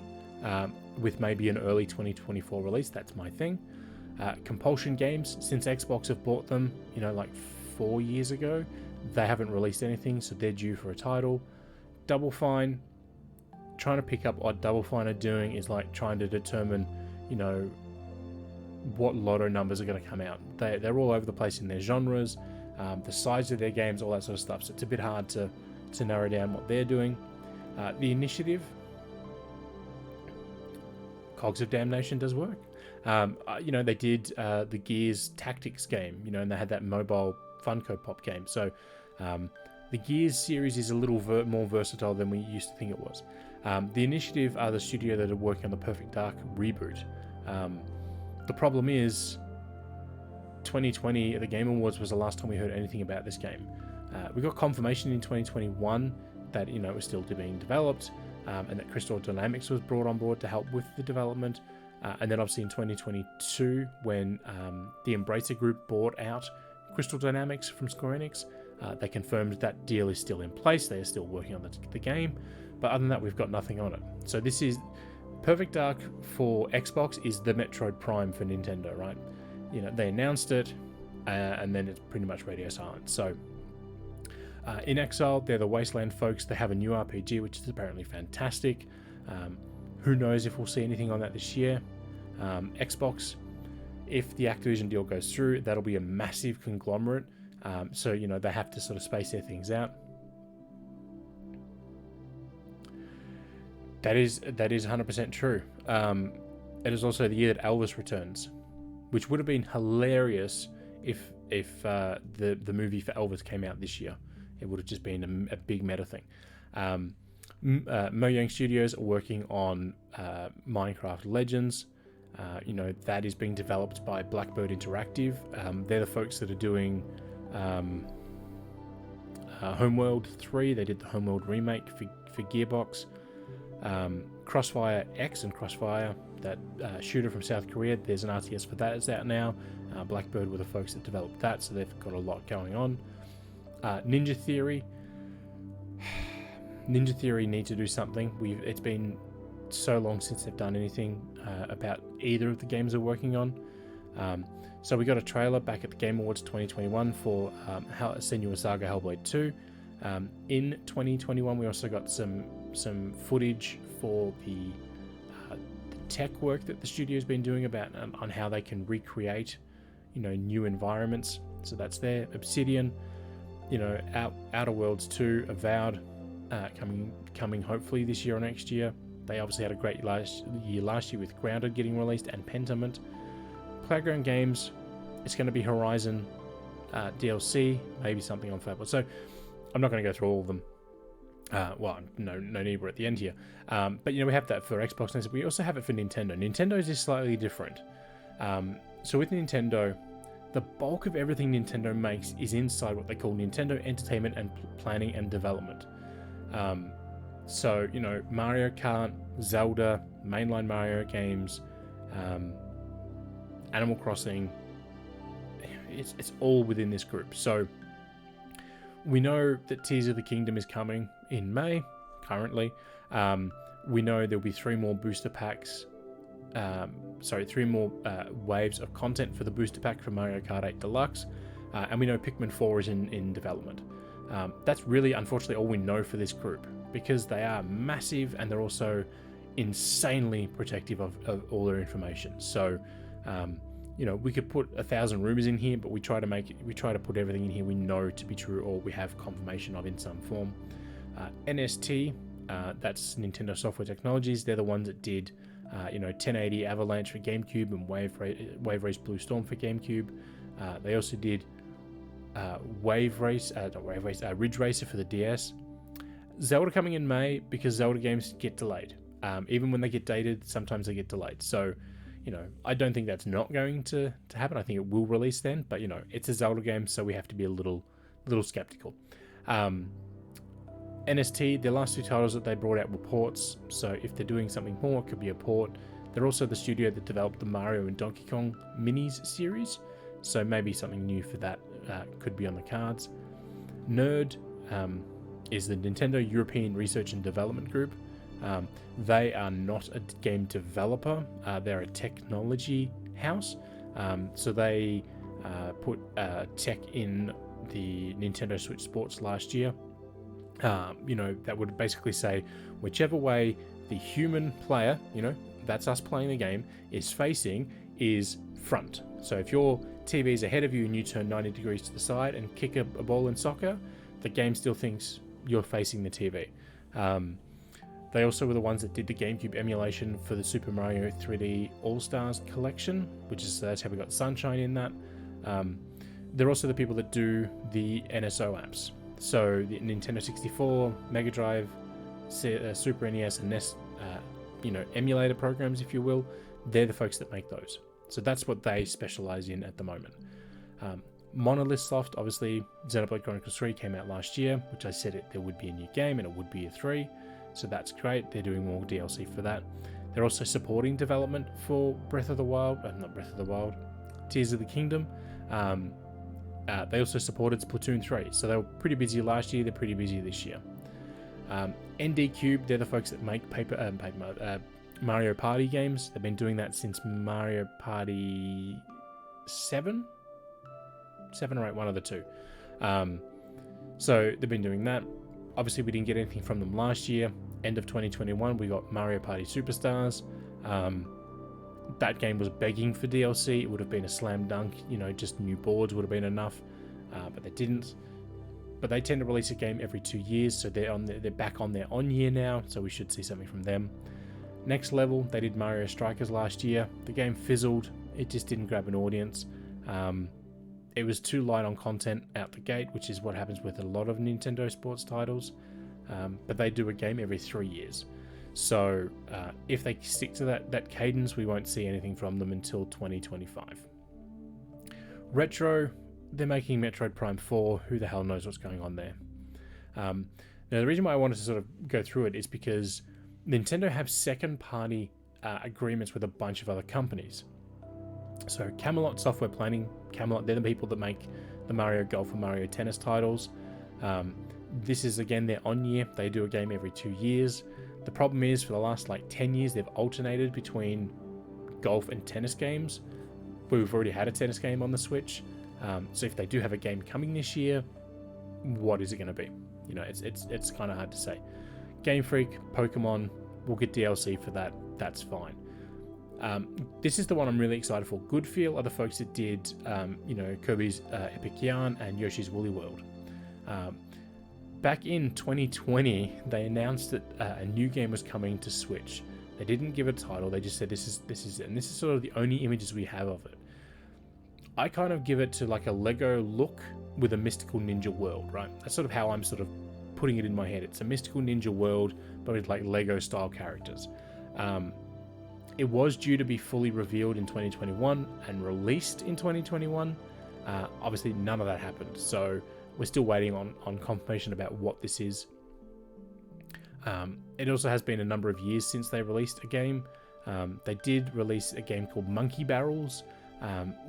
with maybe an early 2024 release. That's my thing. Compulsion Games, since Xbox have bought them, like 4 years ago, they haven't released anything, so they're due for a title. Double Fine, trying to pick up what Double Fine are doing is like trying to determine, what lotto numbers are going to come out. They're all over the place in their genres, the size of their games, all that sort of stuff. So it's a bit hard to narrow down what they're doing. The Initiative, Cogs of Damnation does work. They did the Gears Tactics game, and they had that mobile Funko Pop game. So the Gears series is a little more versatile than we used to think it was. The Initiative are the studio that are working on the Perfect Dark reboot. The problem is 2020 at the Game Awards was the last time we heard anything about this game. We got confirmation in 2021 that it was still being developed, and that Crystal Dynamics was brought on board to help with the development. And then obviously in 2022, when the Embracer Group bought out Crystal Dynamics from Square Enix, they confirmed that deal is still in place. They are still working on the game, but other than that, we've got nothing on it. So this is Perfect Dark for Xbox is the Metroid Prime for Nintendo, right? They announced it, and then it's pretty much radio silent. So In Exile, they're the Wasteland folks. They have a new RPG, which is apparently fantastic. Who knows if we'll see anything on that this year. Xbox, if the Activision deal goes through, that'll be a massive conglomerate. So they have to sort of space their things out. That is 100% true. It is also the year that Elvis returns, which would have been hilarious if the movie for Elvis came out this year. It would have just been a big meta thing. Mojang Studios are working on Minecraft Legends. That is being developed by Blackbird Interactive. They're the folks that are doing Homeworld 3. They did the Homeworld remake for Gearbox. Crossfire X and Crossfire, that shooter from South Korea, there's an RTS for that. It's out now. Blackbird were the folks that developed that, so they've got a lot going on. Ninja Theory need to do something. It's been so long since they've done anything about either of the games they're working on. So we got a trailer back at the Game Awards 2021 for Senua's Saga Hellblade 2. In 2021, we also got some footage for the tech work that the studio's been doing about on how they can recreate, new environments. So that's there. Obsidian, Outer Worlds 2, Avowed, coming hopefully this year or next year. They obviously had a great year last year with Grounded getting released and Pentiment. Playground Games, it's going to be Horizon DLC, maybe something on Fable. So I'm not going to go through all of them. No need, we're at the end here. But we have that for Xbox, and we also have it for Nintendo. Nintendo's is slightly different. So with Nintendo, the bulk of everything Nintendo makes is inside what they call Nintendo Entertainment and Planning and Development. So Mario Kart, Zelda, mainline Mario games, Animal Crossing, it's all within this group. So we know that Tears of the Kingdom is coming in May, currently. We know there'll be 3 more booster packs. 3 more waves of content for the booster pack for Mario Kart 8 Deluxe. And we know Pikmin 4 is in development. That's really, unfortunately, all we know for this group, because they are massive and they're also insanely protective of all their information. So, we could put 1,000 rumors in here, but we try to put everything in here we know to be true or we have confirmation of in some form. NST, that's Nintendo Software Technologies. They're the ones that did 1080 Avalanche for GameCube and Wave Race Blue Storm for GameCube. They also did Ridge Racer for the DS. Zelda coming in May, because Zelda games get delayed. Even when they get dated, sometimes they get delayed. So, I don't think that's not going to happen. I think it will release then, but it's a Zelda game, so we have to be a little skeptical. NST, their last 2 titles that they brought out were ports, so if they're doing something more, it could be a port. They're also the studio that developed the Mario and Donkey Kong Minis series, so maybe something new for that could be on the cards. NERD is the Nintendo European Research and Development Group. They are not a game developer, they're a technology house, so they put tech in the Nintendo Switch Sports last year. That would basically say whichever way the human player, that's us playing the game, is facing is front. So if your TV is ahead of you and you turn 90 degrees to the side and kick a ball in soccer, the game still thinks you're facing the TV. They also were the ones that did the GameCube emulation for the Super Mario 3D All-Stars collection, which is that's how we got Sunshine in that. They're also the people that do the NSO apps. So the Nintendo 64, Mega Drive, Super NES, and NES, emulator programs, if you will, they're the folks that make those. So that's what they specialize in at the moment. Monolith Soft, obviously, Xenoblade Chronicles 3 came out last year, which I said there would be a new game and it would be a 3. So that's great. They're doing more DLC for that. They're also supporting development for Tears of the Kingdom. They also supported Splatoon 3. So they were pretty busy last year. They're pretty busy this year. ND Cube, they're the folks that make Mario Party games. They've been doing that since Mario Party 7 or 8, one of the two. So they've been doing that. Obviously, we didn't get anything from them last year. End of 2021, we got Mario Party Superstars. That game was begging for DLC. It would have been a slam dunk. Just new boards would have been enough, but they didn't. But they tend to release a game every 2 years, so they're back on their year now. So we should see something from them. Next Level, they did Mario Strikers last year. The game fizzled. It just didn't grab an audience. It was too light on content out the gate, which is what happens with a lot of Nintendo sports titles. But they do a game every 3 years. So if they stick to that cadence, we won't see anything from them until 2025. Retro, they're making Metroid Prime 4. Who the hell knows what's going on there? Now, the reason why I wanted to sort of go through it is because Nintendo have second-party agreements with a bunch of other companies. So Camelot Software Planning, Camelot, they're the people that make the Mario Golf and Mario Tennis titles. This is, again, their on-year. They do a game every 2 years. The problem is, for the last 10 years, they've alternated between golf and tennis games. We've already had a tennis game on the Switch. So if they do have a game coming this year, what is it going to be? It's kind of hard to say. Game Freak, Pokemon, we'll get DLC for that. That's fine. This is the one I'm really excited for. Goodfeel are the folks that did, Kirby's Epic Yarn and Yoshi's Woolly World. Back in 2020, they announced that a new game was coming to Switch. They didn't give a title. They just said this is it, and this is sort of the only images we have of it. I kind of give it to a Lego look with a mystical ninja world, right? That's sort of how I'm sort of putting it in my head. It's a mystical ninja world, but with Lego style characters. It was due to be fully revealed in 2021 and released in 2021. Obviously, none of that happened, so we're still waiting on confirmation about what this is. It also has been a number of years since they released a game. They did release a game called Monkey Barrels,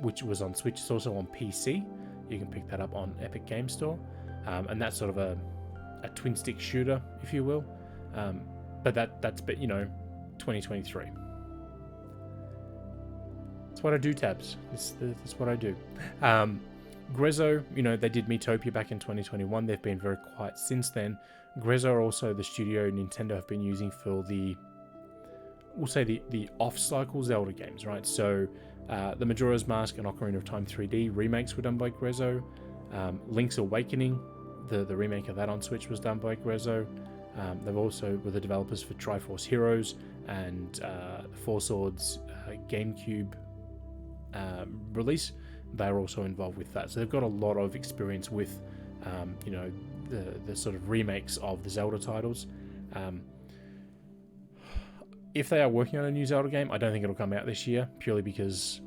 which was on Switch. It's also on PC. You can pick that up on Epic Game Store, and that's sort of a twin stick shooter, if you will. But that's 2023. That's what I do, Tabs. That's what I do. Grezzo, they did Miitopia back in 2021. They've been very quiet since then. Grezzo are also the studio Nintendo have been using for the off-cycle Zelda games, right? So the Majora's Mask and Ocarina of Time 3D remakes were done by Grezzo. Link's Awakening, the remake of that on Switch, was done by Grezzo. They've also were the developers for Triforce Heroes and the Four Swords GameCube release. They're also involved with that. So they've got a lot of experience with, the sort of remakes of the Zelda titles. If they are working on a new Zelda game, I don't think it'll come out this year, purely because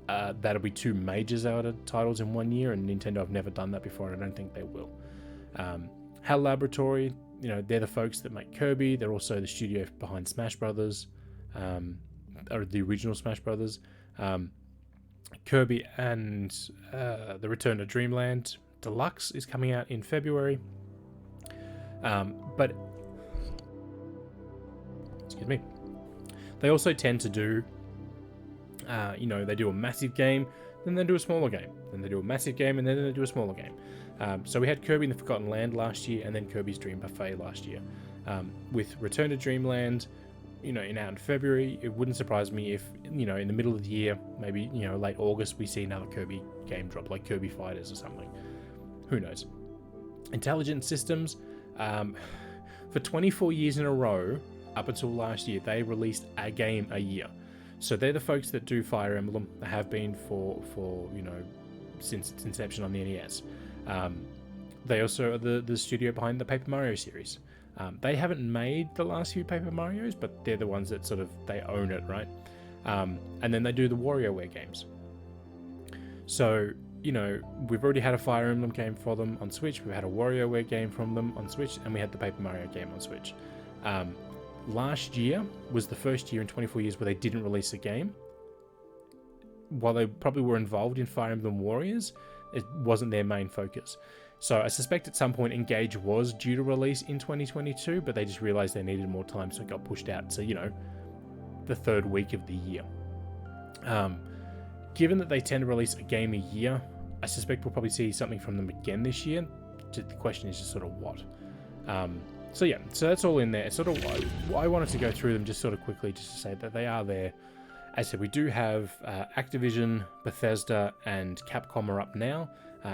that'll be 2 major Zelda titles in 1 year, and Nintendo have never done that before, and I don't think they will. HAL Laboratory, they're the folks that make Kirby. They're also the studio behind Smash Brothers, or the original Smash Brothers. Kirby and the Return to Dreamland Deluxe is coming out in February. But excuse me, they also tend to do, they do a massive game, then they do a smaller game, then they do a massive game, and then they do a smaller game. So we had Kirby in the Forgotten Land last year, and then Kirby's Dream Buffet last year. With Return to Dreamland, out in February, it wouldn't surprise me if, in the middle of the year, maybe, late August, we see another Kirby game drop, like Kirby Fighters or something. Who knows? Intelligent Systems, for 24 years in a row, up until last year, they released a game a year. So they're the folks that do Fire Emblem. They have been for since its inception on the NES. They also are the studio behind the Paper Mario series. They haven't made the last few Paper Marios, but they're the ones that they own it, right? And then they do the WarioWare games. So, we've already had a Fire Emblem game for them on Switch, we've had a WarioWare game from them on Switch, and we had the Paper Mario game on Switch. Last year was the first year in 24 years where they didn't release a game. While they probably were involved in Fire Emblem Warriors, it wasn't their main focus. So I suspect at some point Engage was due to release in 2022, but they just realized they needed more time, so it got pushed out to, the third week of the year. Given that they tend to release a game a year, I suspect we'll probably see something from them again this year. The question is just sort of what. So that's all in there. It's sort of I wanted to go through them just sort of quickly, just to say that they are there. As I said, we do have Activision, Bethesda, and Capcom are up now.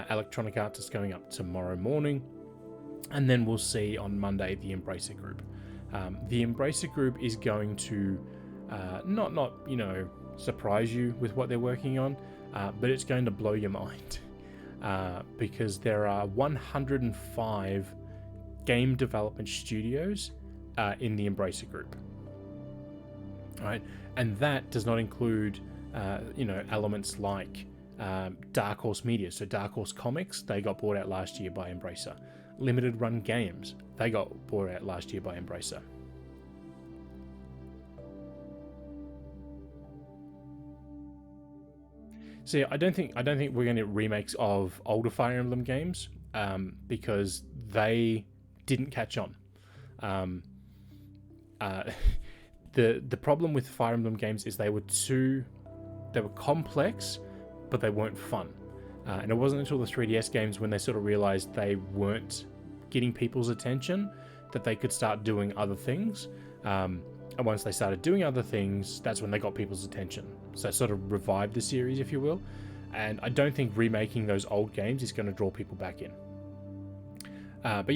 Electronic Arts is going up tomorrow morning. And then we'll see on Monday the Embracer Group. The Embracer Group is going to not surprise you with what they're working on, but it's going to blow your mind. Because there are 105 game development studios in the Embracer Group. All right, and that does not include, elements like Dark Horse Media. So Dark Horse Comics, they got bought out last year by Embracer. Limited Run Games, they got bought out last year by Embracer. So I don't think we're going to get remakes of older Fire Emblem games because they didn't catch on. The problem with Fire Emblem games is they were complex, but they weren't fun. And it wasn't until the 3DS games when they sort of realized they weren't getting people's attention that they could start doing other things. And once they started doing other things, that's when they got people's attention. So it sort of revived the series, if you will. And I don't think remaking those old games is going to draw people back in. What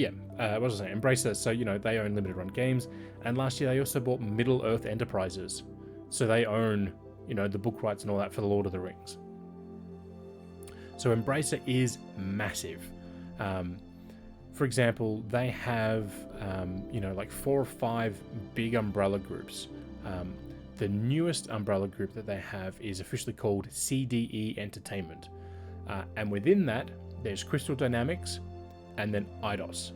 was I saying? Embracer, so, they own Limited Run Games. And last year they also bought Middle-earth Enterprises. So they own, the book rights and all that for the Lord of the Rings. So Embracer is massive. For example, they have, like 4 or 5 big umbrella groups. The newest umbrella group that they have is officially called CDE Entertainment. And within that, there's Crystal Dynamics and then Eidos.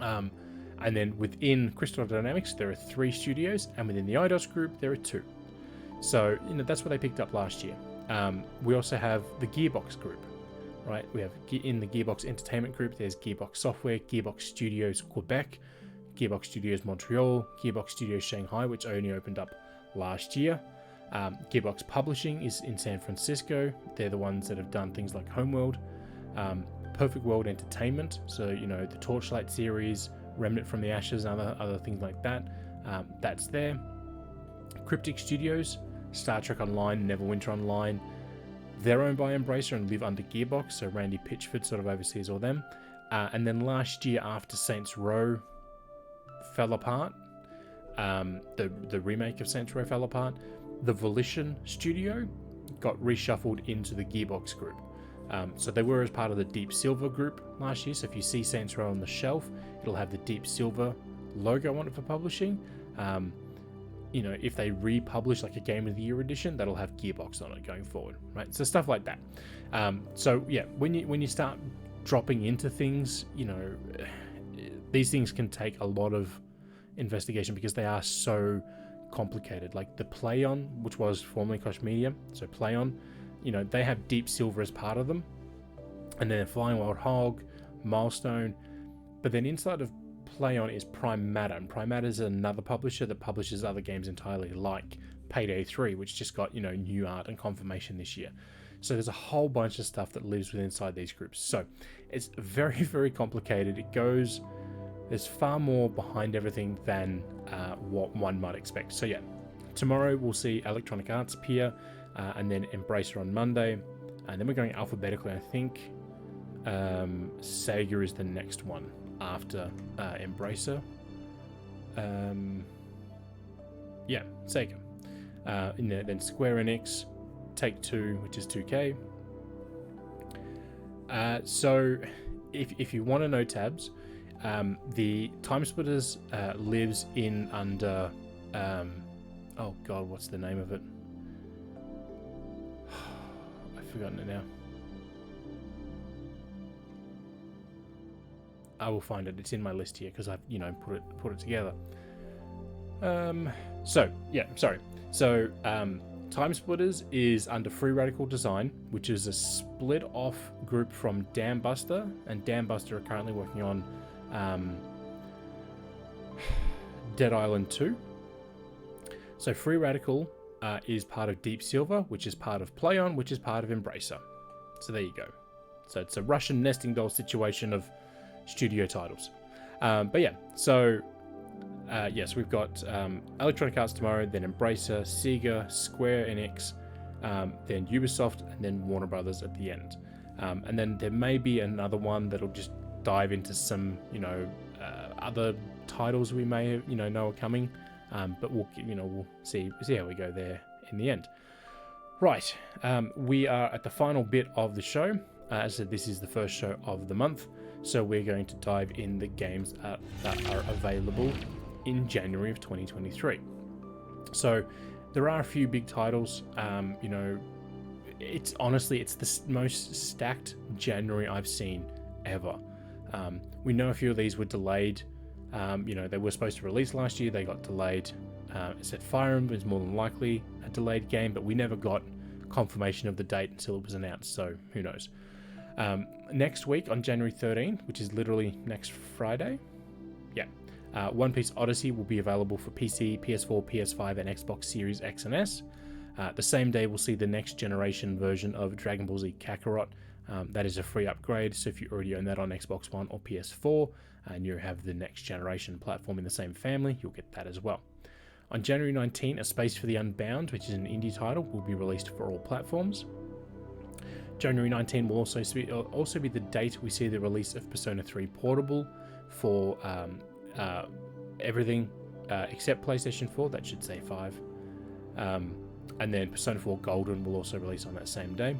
And then within Crystal Dynamics, there are 3 studios, and within the Eidos group, there are 2. So, that's what they picked up last year. We also have the Gearbox group, right? We have in the Gearbox Entertainment group, there's Gearbox Software, Gearbox Studios Quebec, Gearbox Studios Montreal, Gearbox Studios Shanghai, which only opened up last year. Gearbox Publishing is in San Francisco. They're the ones that have done things like Homeworld. Perfect World Entertainment, so the Torchlight series, Remnant from the Ashes, and other things like that. That's there. Cryptic Studios, Star Trek Online, Neverwinter Online. They're owned by Embracer and live under Gearbox, so Randy Pitchford sort of oversees all them. And then last year, after Saints Row fell apart, the remake of Saints Row fell apart, the Volition Studio got reshuffled into the Gearbox group. So they were as part of the Deep Silver group last year. So if you see Saints Row on the shelf, it'll have the Deep Silver logo on it for publishing. If they republish like a Game of the Year edition, that'll have Gearbox on it going forward, right? So stuff like that. So yeah, when you start dropping into things, these things can take a lot of investigation because they are so complicated. Like the PlayOn, which was formerly Koch Media, so PlayOn, they have Deep Silver as part of them, and then Flying Wild Hog, Milestone, but then inside of PlayOn is Prime Matter, and Prime Matter is another publisher that publishes other games entirely, like Payday 3, which just got new art and confirmation this year. So there's a whole bunch of stuff that lives within inside these groups. So it's very, very complicated. There's far more behind everything than what one might expect. So yeah, tomorrow we'll see Electronic Arts appear, and then Embracer on Monday, and then we're going alphabetically. I think Sega is the next one after Embracer. Yeah, Sega. Then Square Enix, Take-Two, which is 2K. So if you want to know, Tabs, the Time Splitters lives in under oh god, what's the name of it? I've forgotten it now. I will find it. It's in my list here because I've put it together. So yeah, sorry. So Time Splitters is under Free Radical Design, which is a split off group from Dambuster, and Dambuster are currently working on Dead Island 2. So Free Radical is part of Deep Silver, which is part of PlayOn, which is part of Embracer. So there you go. So it's a Russian nesting doll situation of studio titles. But yeah, so yes, we've got Electronic Arts tomorrow, then Embracer, Sega, Square Enix, then Ubisoft, and then Warner Brothers at the end. And then there may be another one that'll just dive into some, other titles we may know are coming. But we'll see how we go there in the end. Right, we are at the final bit of the show. As I said, this is the first show of the month, so we're going to dive in the games that are available in January of 2023. So there are a few big titles. It's the most stacked January I've seen ever. We know a few of these were delayed. They were supposed to release last year. They got delayed. It said Fire Emblem is more than likely a delayed game, but we never got confirmation of the date until it was announced, so who knows. Next week on January 13th, which is literally next Friday, One Piece Odyssey will be available for PC, PS4, PS5, and Xbox Series X and S. The same day we'll see the next generation version of Dragon Ball Z Kakarot. That is a free upgrade, so if you already own that on Xbox One or PS4 and you have the next generation platform in the same family, you'll get that as well. On January 19, A Space for the Unbound, which is an indie title, will be released for all platforms. January 19 will also be the date we see the release of Persona 3 Portable for everything except PlayStation 4, that should say 5. And then Persona 4 Golden will also release on that same day.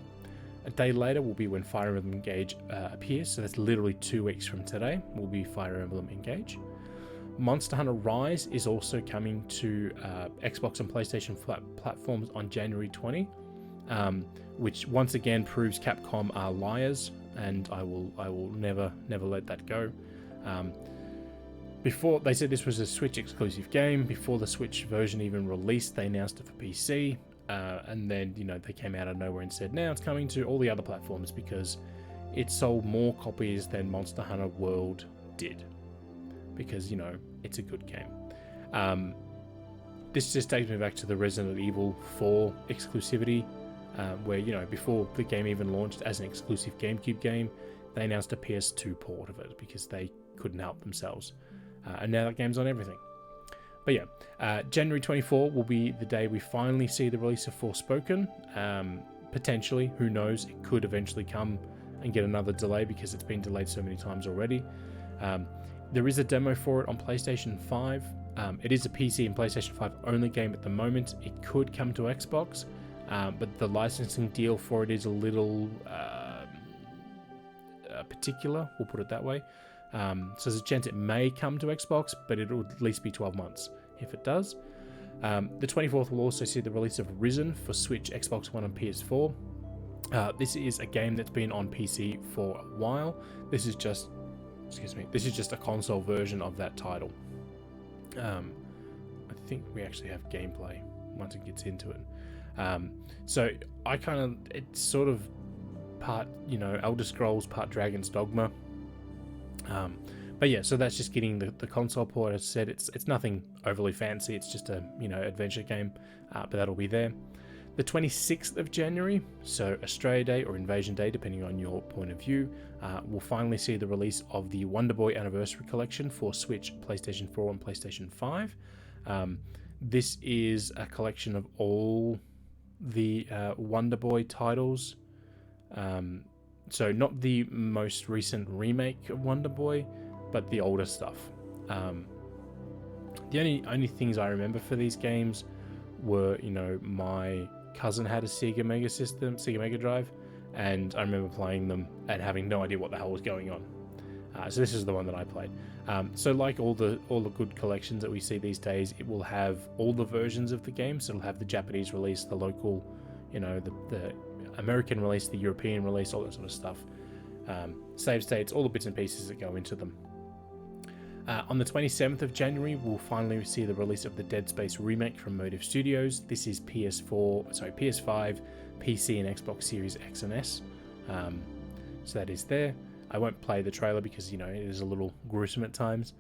A day later will be when Fire Emblem Engage appears, so that's literally 2 weeks from today will be Fire Emblem Engage. Monster Hunter Rise is also coming to Xbox and PlayStation platforms on January 20, which once again proves Capcom are liars, and I will never let that go. Before, they said this was a Switch exclusive game. Before the Switch version even released, they announced it for PC. And then, they came out of nowhere and said, now it's coming to all the other platforms because it sold more copies than Monster Hunter World did. Because, it's a good game. This just takes me back to the Resident Evil 4 exclusivity, where, before the game even launched as an exclusive GameCube game, they announced a PS2 port of it because they couldn't help themselves. And now that game's on everything. But yeah, January 24 will be the day we finally see the release of Forspoken. Potentially, who knows, it could eventually come and get another delay because it's been delayed so many times already. There is a demo for it on PlayStation 5. It is a PC and PlayStation 5 only game at the moment. It could come to Xbox, but the licensing deal for it is a little particular, we'll put it that way. So there's a chance it may come to Xbox, but it'll at least be 12 months if it does. The 24th will also see the release of Risen for Switch, Xbox One, and PS4. This is a game that's been on PC for a while. This is just a console version of that title. I think we actually have gameplay once it gets into it. So it's sort of part, Elder Scrolls, part Dragon's Dogma. But yeah, so that's just getting the console port. As I said, it's nothing overly fancy. It's just a adventure game, but that'll be there. The 26th of January, so Australia Day or Invasion Day, depending on your point of view, we'll finally see the release of the Wonder Boy Anniversary Collection for Switch, PlayStation 4, and PlayStation 5. This is a collection of all the Wonder Boy titles. So not the most recent remake of Wonder Boy, but the older stuff. The only things I remember for these games were, my cousin had a Sega Mega Drive, and I remember playing them and having no idea what the hell was going on. So this is the one that I played. So like all the good collections that we see these days, it will have all the versions of the game. So it'll have the Japanese release, the local, the American release, the European release, all that sort of stuff. Save states, all the bits and pieces that go into them. On the 27th of January, we'll finally see the release of the Dead Space remake from Motive Studios. This is PS5, PC, and Xbox Series X and S. So that is there. I won't play the trailer because, it is a little gruesome at times.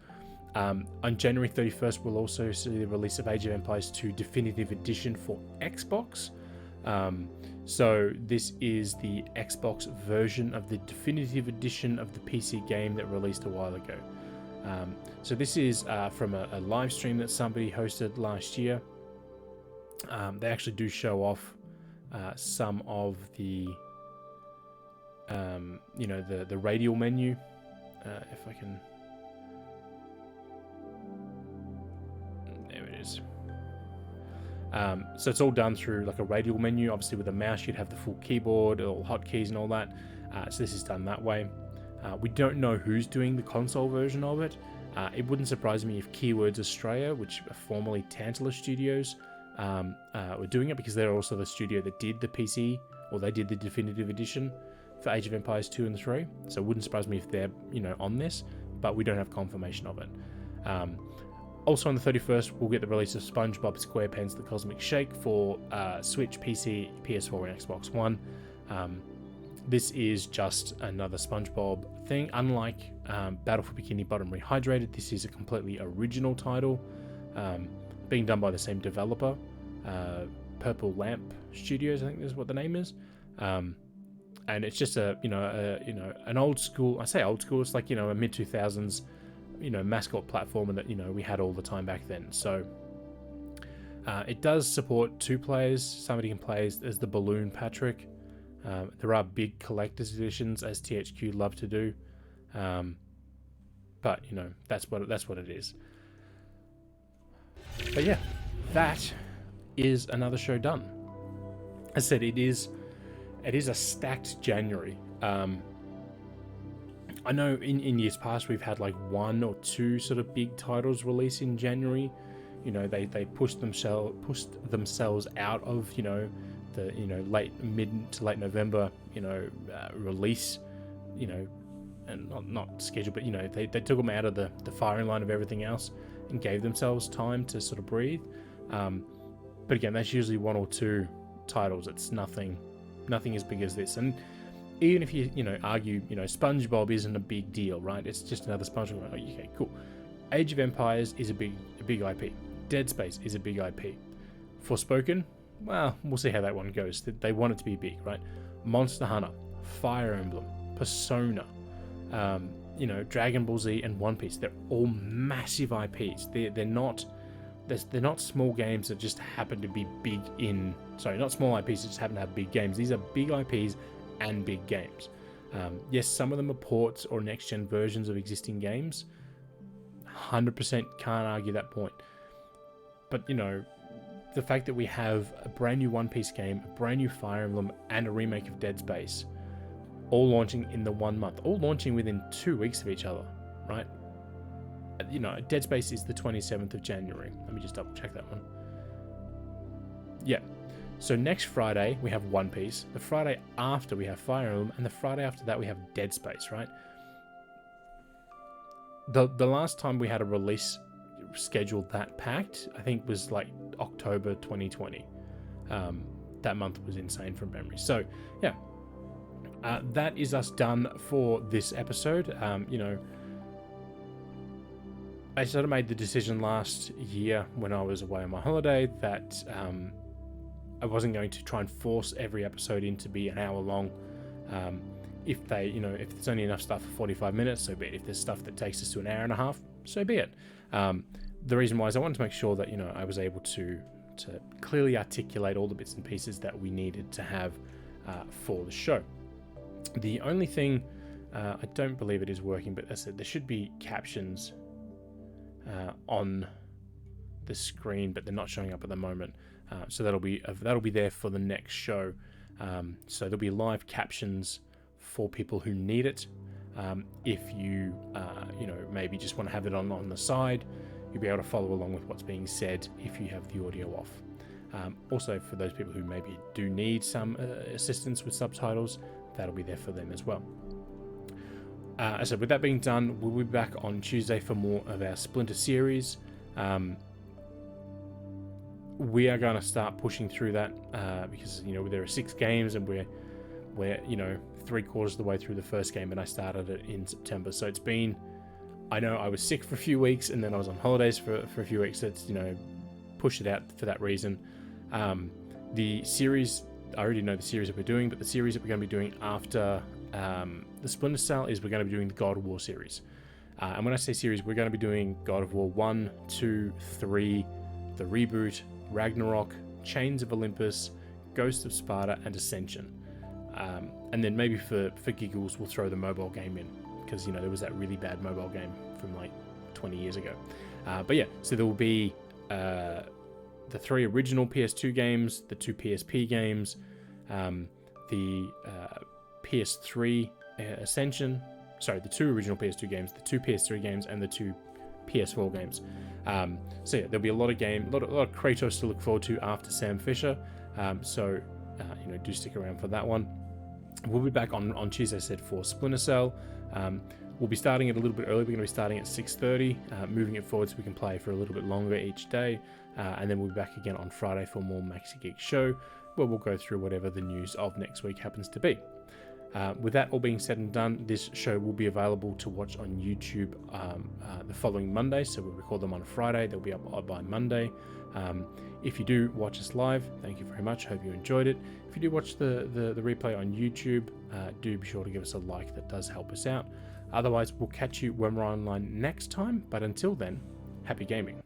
On January 31st, we'll also see the release of Age of Empires 2 Definitive Edition for Xbox. So this is the Xbox version of the Definitive Edition of the PC game that released a while ago. So this is from a live stream that somebody hosted last year. They actually do show off some of the the radial menu. If I can, there it is. So it's all done through like a radial menu. Obviously with a mouse you'd have the full keyboard, all hotkeys and all that. So this is done that way. We don't know who's doing the console version of it. It wouldn't surprise me if Keywords Australia, which are formerly Tantalus Studios, were doing it, because they're also the studio that did the PC, or they did the Definitive Edition for Age of Empires 2 and 3. So it wouldn't surprise me if they're on this, but we don't have confirmation of it. Also on the 31st, we'll get the release of SpongeBob SquarePants The Cosmic Shake for Switch, PC, PS4, and Xbox One. This is just another SpongeBob thing. Unlike Battle for Bikini Bottom Rehydrated, this is a completely original title, being done by the same developer, Purple Lamp Studios, I think is what the name is. And it's just an old school. I say old school. It's like a mid 2000s, mascot platformer that we had all the time back then. So it does support 2 players. Somebody can play as the Balloon Patrick. There are big collector's editions, as THQ love to do, but that's what it is. But yeah, that is another show done. As I said, it is a stacked January. I know in years past we've had like 1 or 2 sort of big titles release in January. They pushed themselves out of the mid to late November release and not scheduled, but they took them out of the firing line of everything else and gave themselves time to sort of breathe. But again, that's usually one or two titles. It's nothing as big as this. And even if you argue SpongeBob isn't a big deal, right? It's just another SpongeBob. Okay, cool. Age of Empires is a big IP. Dead Space is a big IP. Forspoken, well, we'll see how that one goes. They want it to be big, right? Monster Hunter, Fire Emblem, Persona, Dragon Ball Z and One Piece. They're all massive IPs. They're not small games that just happen to be big in... Sorry, not small IPs that just happen to have big games. These are big IPs and big games. Yes, some of them are ports or next-gen versions of existing games. 100% can't argue that point. But, the fact that we have a brand new One Piece game, a brand new Fire Emblem, and a remake of Dead Space, all launching in the 1 month, all launching within 2 weeks of each other, right? Dead Space is the 27th of January. Let me just double check that one. Yeah. So next Friday, we have One Piece. The Friday after, we have Fire Emblem. And the Friday after that, we have Dead Space, right? The last time we had a release scheduled that packed, I think was like October 2020. That month was insane from memory. So, yeah. That is us done for this episode. I sort of made the decision last year when I was away on my holiday that I wasn't going to try and force every episode in to be an hour long. If there's only enough stuff for 45 minutes, so be it. If there's stuff that takes us to an hour and a half, so be it. The reason why is I wanted to make sure that I was able to clearly articulate all the bits and pieces that we needed to have for the show. The only thing, I don't believe it is working, but as I said, there should be captions on the screen, but they're not showing up at the moment. So that'll be there for the next show. So there'll be live captions for people who need it. If you maybe just want to have it on the side, you'll be able to follow along with what's being said if you have the audio off. Also, for those people who maybe do need some assistance with subtitles, that'll be there for them as well. As I said, with that being done, we'll be back on Tuesday for more of our Splinter series. We are going to start pushing through that because there are 6 games and we're 3/4 of the way through the first game, and I started it in September. So it's been, I know I was sick for a few weeks and then I was on holidays for a few weeks. So it's pushed it out for that reason. The series, I already know the series that we're doing, but the series that we're going to be doing after the Splinter Cell is we're going to be doing the God of War series. And when I say series, we're going to be doing God of War 1, 2, 3, the reboot, Ragnarok, Chains of Olympus, Ghost of Sparta, and Ascension. And then maybe for giggles, we'll throw the mobile game in, because there was that really bad mobile game from like 20 years ago. But yeah, so there will be the 3 original PS2 games, the 2 PSP games, the PS3 Ascension, sorry, the 2 original PS2 games, the 2 PS3 games, and the 2 PS4 games. So yeah, there'll be a lot of Kratos to look forward to after Sam Fisher. So do stick around for that one. We'll be back on Tuesday, I said, for Splinter Cell. We'll be starting it a little bit early. We're going to be starting at 6:30, moving it forward so we can play for a little bit longer each day. And then we'll be back again on Friday for more Maxi-Geek Show, where we'll go through whatever the news of next week happens to be. With that all being said and done, this show will be available to watch on YouTube the following Monday. So we'll record them on a Friday. They'll be up by Monday. If you do watch us live, thank you very much. Hope you enjoyed it. If you do watch the replay on YouTube, do be sure to give us a like. That does help us out. Otherwise, we'll catch you when we're online next time. But until then, happy gaming.